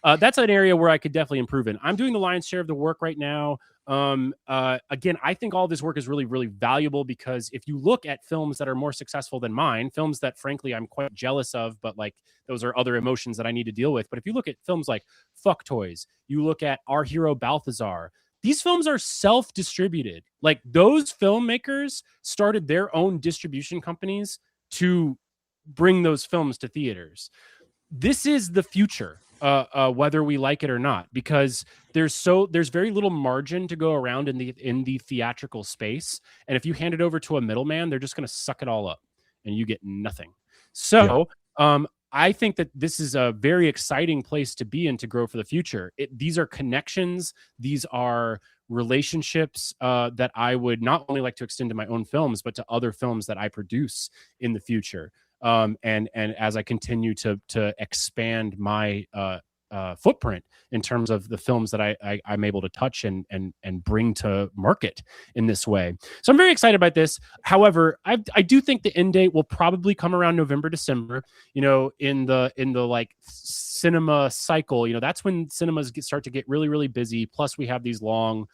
that's an area where I could definitely improve in. I'm doing the lion's share of the work right now. Again, I think all this work is really, really valuable because if you look at films that are more successful than mine, films that frankly I'm quite jealous of, but like those are other emotions that I need to deal with. But if you look at films like Fuck Toys, you look at Our Hero Balthazar, these films are self-distributed. Like those filmmakers started their own distribution companies to bring those films to theaters. This is the future, whether we like it or not, because there's very little margin to go around in the theatrical space, and if you hand it over to a middleman, they're just going to suck it all up, and you get nothing. So, I think that this is a very exciting place to be in to grow for the future. These are connections, these are relationships that I would not only like to extend to my own films, but to other films that I produce in the future. And as I continue to expand my footprint in terms of the films that I'm able to touch and bring to market in this way. So I'm very excited about this. However, I do think the end date will probably come around November, December, you know, in the like cinema cycle, you know, that's when cinemas start to get really, really busy. Plus we have these long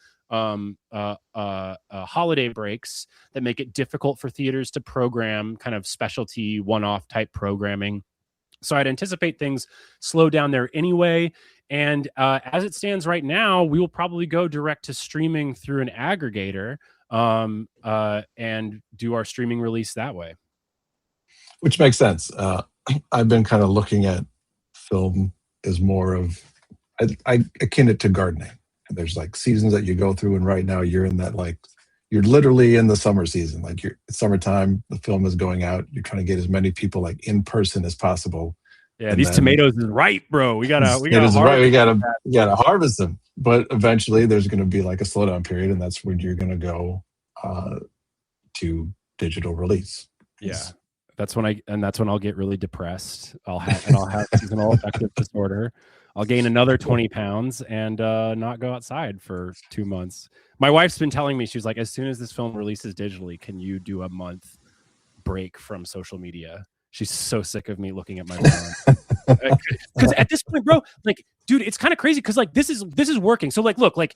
holiday breaks that make it difficult for theaters to program kind of specialty one-off type programming. So I'd anticipate things slow down there anyway. And as it stands right now, we will probably go direct to streaming through an aggregator and do our streaming release that way. Which makes sense. I've been kind of looking at film as more of, I akin it to gardening. There's like seasons that you go through, and right now you're in that, like, you're literally in the summer season. Like it's summertime, the film is going out. You're trying to get as many people like in person as possible. Yeah, and these tomatoes is ripe, bro. We gotta harvest them. But eventually, there's going to be like a slowdown period, and that's when you're going to go to digital release. Yeah, that's when I'll get really depressed. I'll have seasonal affective disorder. I'll gain another 20 pounds and not go outside for 2 months. My wife's been telling me, she's like, as soon as this film releases digitally, can you do a month break from social media? She's so sick of me looking at my phone. Because at this point, bro, like, dude, it's kind of crazy because like this is working. So like, look, like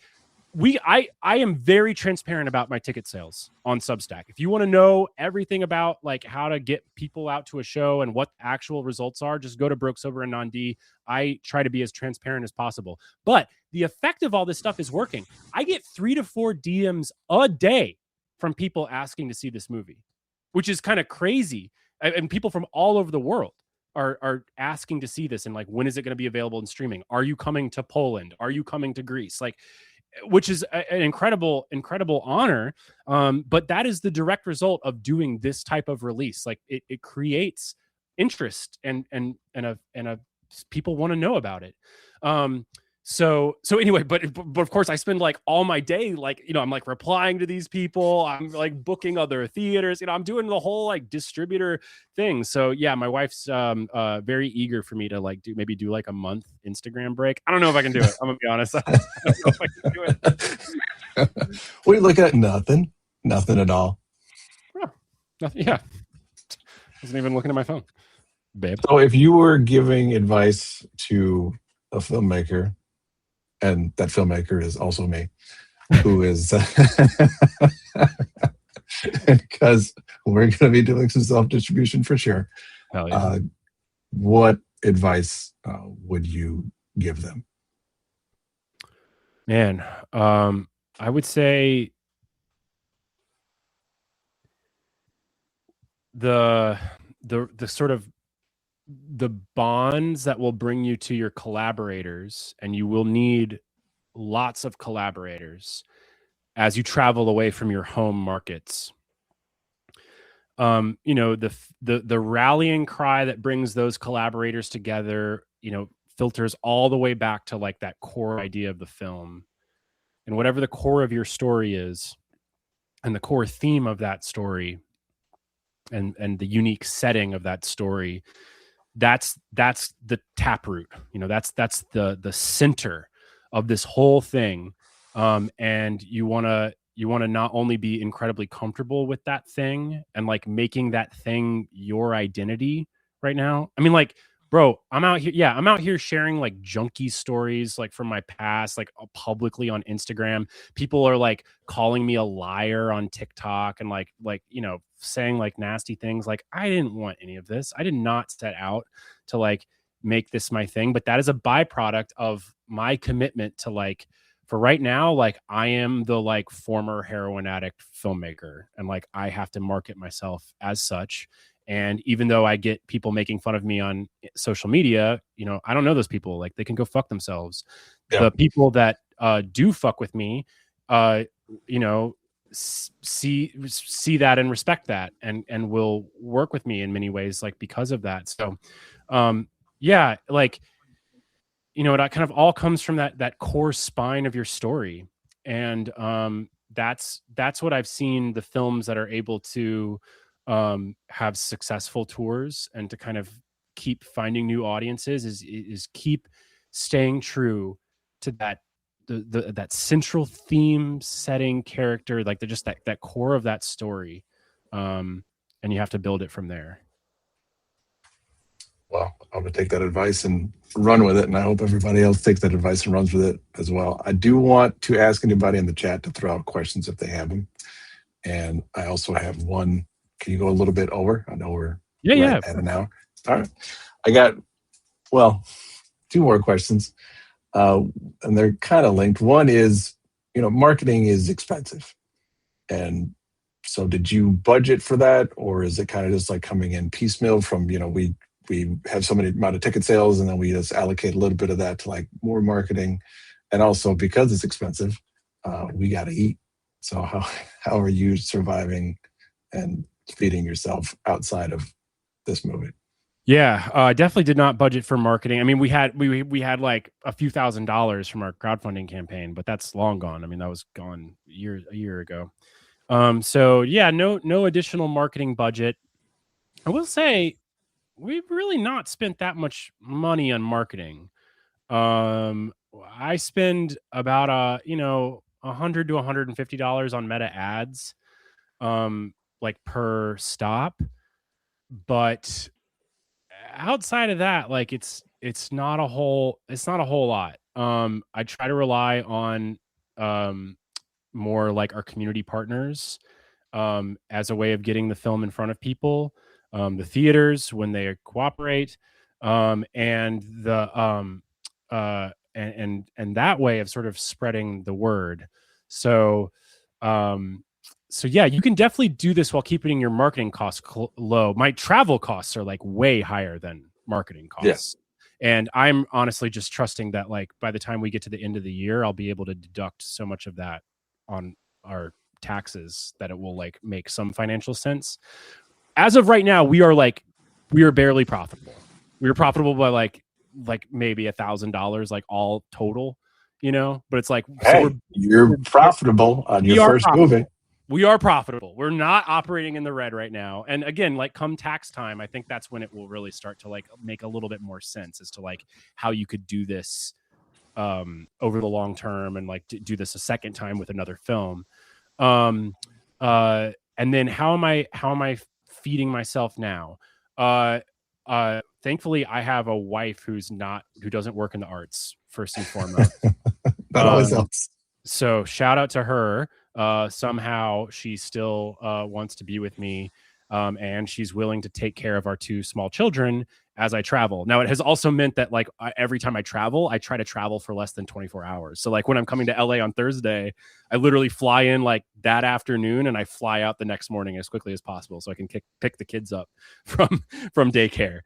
I am very transparent about my ticket sales on Substack. If you want to know everything about like how to get people out to a show and what actual results are, just go to Broke, Sober, and Non-D. I try to be as transparent as possible. But the effect of all this stuff is working. I get 3 to 4 DMs a day from people asking to see this movie, which is kind of crazy. And people from all over the world are asking to see this. And like, when is it going to be available in streaming? Are you coming to Poland? Are you coming to Greece? Like, which is an incredible honor. But that is the direct result of doing this type of release. Like it creates interest and people want to know about it. So anyway, but of course I spend like all my day, like, you know, I'm like replying to these people. I'm like booking other theaters, you know, I'm doing the whole like distributor thing. So yeah, my wife's very eager for me to like do like a month Instagram break. I don't know if I can do it. I'm gonna be honest. I don't know if I can do it. We look at nothing at all. Yeah, nothing. Yeah. Wasn't even looking at my phone, babe. So if you were giving advice to a filmmaker, and that filmmaker is also me, who is because we're going to be doing some self-distribution for sure. Hell yeah. What advice would you give them? Man, I would say the sort of the bonds that will bring you to your collaborators, and you will need lots of collaborators as you travel away from your home markets. You know, the rallying cry that brings those collaborators together, you know, filters all the way back to like that core idea of the film, and whatever the core of your story is and the core theme of that story and the unique setting of that story, that's the taproot, you know, that's the center of this whole thing. And you want to not only be incredibly comfortable with that thing and like making that thing your identity right now. I mean, like, bro, I'm out here sharing like junkie stories, like from my past, like publicly on Instagram. People are like calling me a liar on TikTok and like, you know, saying like nasty things. Like, I didn't want any of this. I did not set out to like make this my thing, but that is a byproduct of my commitment to like for right now, like I am the like former heroin addict filmmaker, and like I have to market myself as such. And even though I get people making fun of me on social media, you know, I don't know those people. Like they can go fuck themselves. Yeah. The people that do fuck with me, you know, see that and respect that, and will work with me in many ways, like because of that. So, yeah, like, you know, it kind of all comes from that core spine of your story. And that's what I've seen the films that are able to have successful tours and to kind of keep finding new audiences is keep staying true to that central theme, setting, character, like just that core of that story. And you have to build it from there. Well, I'm going to take that advice and run with it. And I hope everybody else takes that advice and runs with it as well. I do want to ask anybody in the chat to throw out questions if they have them. And I also have one. Can you go a little bit over? I know we're at an hour. All right. I got, well, two more questions. And they're kind of linked. One is, you know, marketing is expensive. And so did you budget for that? Or is it kind of just like coming in piecemeal from, you know, we have so many amount of ticket sales and then we just allocate a little bit of that to like more marketing. And also because it's expensive, we got to eat. So how are you surviving and feeding yourself outside of this movie? Yeah, I definitely did not budget for marketing. I mean, we had like a few $1,000s from our crowdfunding campaign, but that's long gone. I mean, that was gone a year ago. So yeah, no additional marketing budget. I will say we've really not spent that much money on marketing. I spend about $100 to $150 on Meta ads, like per stop. But outside of that, like it's not a whole lot. I try to rely on more like our community partners as a way of getting the film in front of people, the theaters when they cooperate, and the and that way of sort of spreading the word. So yeah, you can definitely do this while keeping your marketing costs low. My travel costs are like way higher than marketing costs. Yeah. And I'm honestly just trusting that like by the time we get to the end of the year, I'll be able to deduct so much of that on our taxes that it will like make some financial sense. As of right now, we are barely profitable. We are profitable by like maybe $1,000, like all total, you know, but it's like, hey, so you're profitable on your first movie. We are profitable. We're not operating in the red right now. And again, like come tax time, I think that's when it will really start to like make a little bit more sense as to like how you could do this over the long term and like do this a second time with another film. And then how am I feeding myself now? Thankfully I have a wife who doesn't work in the arts, first and foremost. That always helps. So shout out to her. Somehow she still wants to be with me, and she's willing to take care of our two small children as I travel. Now, it has also meant that like every time I travel, I try to travel for less than 24 hours. So like when I'm coming to LA on Thursday, I literally fly in like that afternoon and I fly out the next morning as quickly as possible so I can pick the kids up from daycare.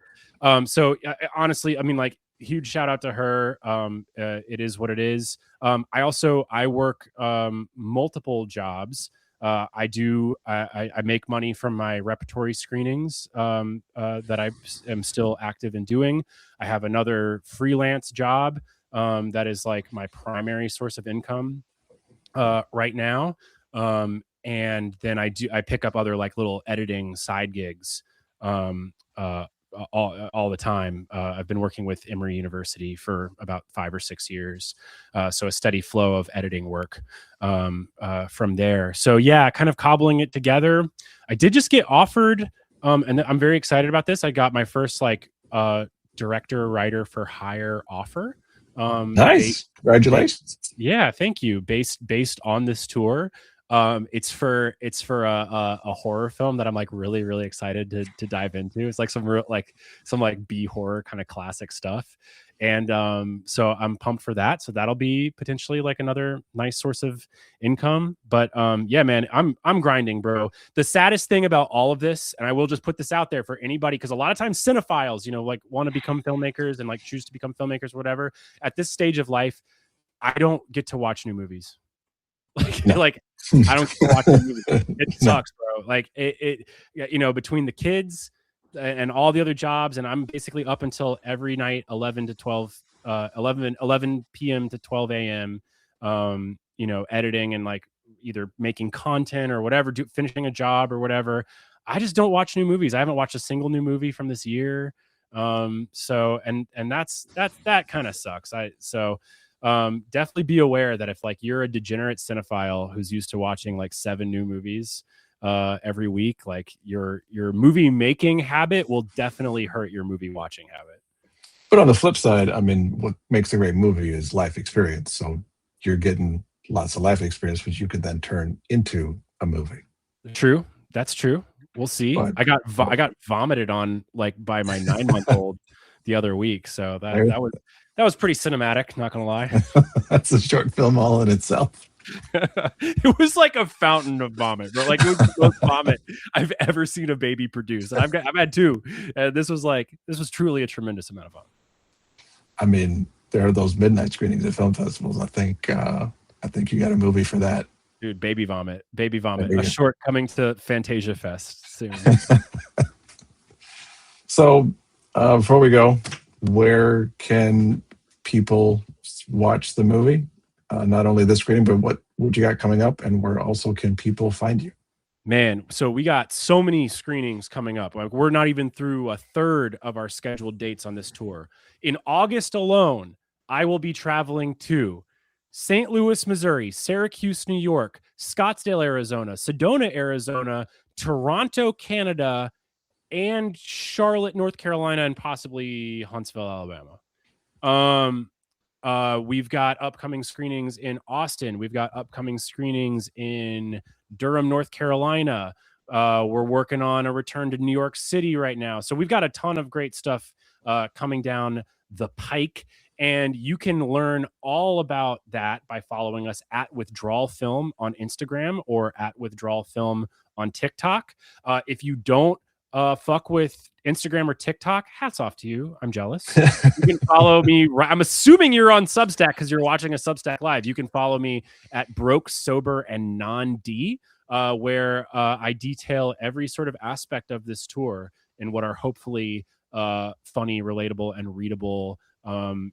So honestly, I mean, like, huge shout out to her. It is what it is. I work multiple jobs. I make money from my repertory screenings that I am still active in doing. I have another freelance job that is like my primary source of income right now. And then I pick up other like little editing side gigs all the time. I've been working with Emory University for about 5 or 6 years. So a steady flow of editing work from there. So yeah, kind of cobbling it together. I did just get offered, and I'm very excited about this. I got my first like director writer for hire offer. Nice. Congratulations. Yeah, thank you. Based on this tour. It's for a horror film that I'm like really really excited to dive into. It's like some like B horror kind of classic stuff, and so I'm pumped for that. So that'll be potentially like another nice source of income. But yeah, man, I'm grinding, bro. The saddest thing about all of this, and I will just put this out there for anybody, because a lot of times cinephiles, like want to become filmmakers and like choose to become filmmakers, or whatever. At this stage of life, I don't get to watch new movies. No. Like I don't get to watch new movies. It No. sucks, bro. Like between the kids and all the other jobs, and I'm basically up until every night 11 to 12 11 p.m. to 12 a.m. Editing and like either making content or whatever, finishing a job or whatever. I just don't watch new movies. I haven't watched a single new movie from this year. So that kind of sucks. Definitely be aware that if like you're a degenerate cinephile who's used to watching like 7 new movies every week, like your movie making habit will definitely hurt your movie watching habit. But on the flip side, I mean, what makes a great movie is life experience. So you're getting lots of life experience, which you could then turn into a movie. True. That's true. We'll see. But, I got vomited on like by my 9-month-old the other week. So that was pretty cinematic, not gonna lie. That's a short film all in itself. It was like a fountain of vomit, bro. Like it was the most vomit I've ever seen a baby produce. And I've had 2. This was truly a tremendous amount of vomit. I mean, there are those midnight screenings at film festivals. I think you got a movie for that. Dude, baby vomit. A short coming to Fantasia Fest soon. So before we go, where can people watch the movie? Not only this screening, but what you got coming up, and where also can people find you? Man, so we got so many screenings coming up. Like we're not even through a third of our scheduled dates on this tour. In August alone, I will be traveling to St. Louis, Missouri, Syracuse, New York, Scottsdale, Arizona, Sedona, Arizona, Toronto, Canada, and Charlotte, North Carolina, and possibly Huntsville, Alabama. We've got upcoming screenings in Austin. We've got upcoming screenings in Durham, North Carolina. We're working on a return to New York City right now. So we've got a ton of great stuff coming down the pike. And you can learn all about that by following us at Withdrawal Film on Instagram or at Withdrawal Film on TikTok. If you don't fuck with Instagram or TikTok, hats off to you. I'm jealous. You can follow me. I'm assuming you're on Substack because you're watching a Substack live. You can follow me at Broke, Sober, and Non-D, where I detail every sort of aspect of this tour in what are hopefully funny, relatable, and readable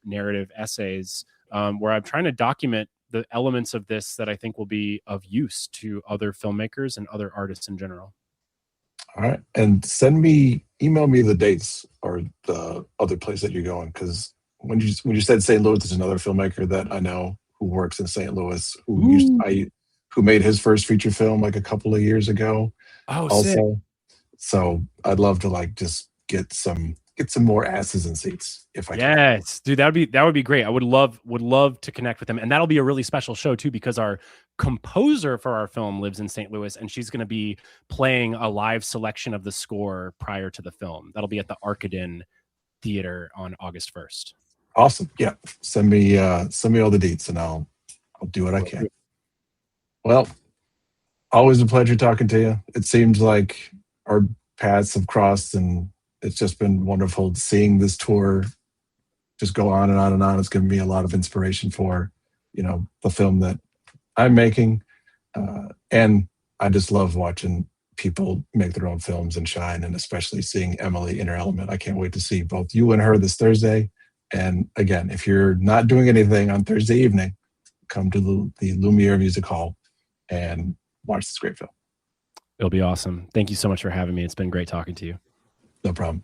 narrative essays, where I'm trying to document the elements of this that I think will be of use to other filmmakers and other artists in general. All right. And email me the dates or the other place that you're going. Because when you said St. Louis, there's another filmmaker that I know who works in St. Louis who made his first feature film like a couple of years ago. Oh, also. sick. So I'd love to like just get some more asses in seats if I can. Yes, dude, that would be great. I would love to connect with them, and that'll be a really special show too, because our composer for our film lives in St. Louis, and she's going to be playing a live selection of the score prior to the film. That'll be at the Arkaden Theater on August 1st. Awesome. Yeah, send me all the deets, and I'll do what I can. Well, always a pleasure talking to you. It seems like our paths have crossed, and it's just been wonderful seeing this tour just go on and on and on. It's given me a lot of inspiration for, the film that I'm making. And I just love watching people make their own films and shine, and especially seeing Emily in her element. I can't wait to see both you and her this Thursday. And again, if you're not doing anything on Thursday evening, come to the Lumiere Music Hall and watch this great film. It'll be awesome. Thank you so much for having me. It's been great talking to you. No problem.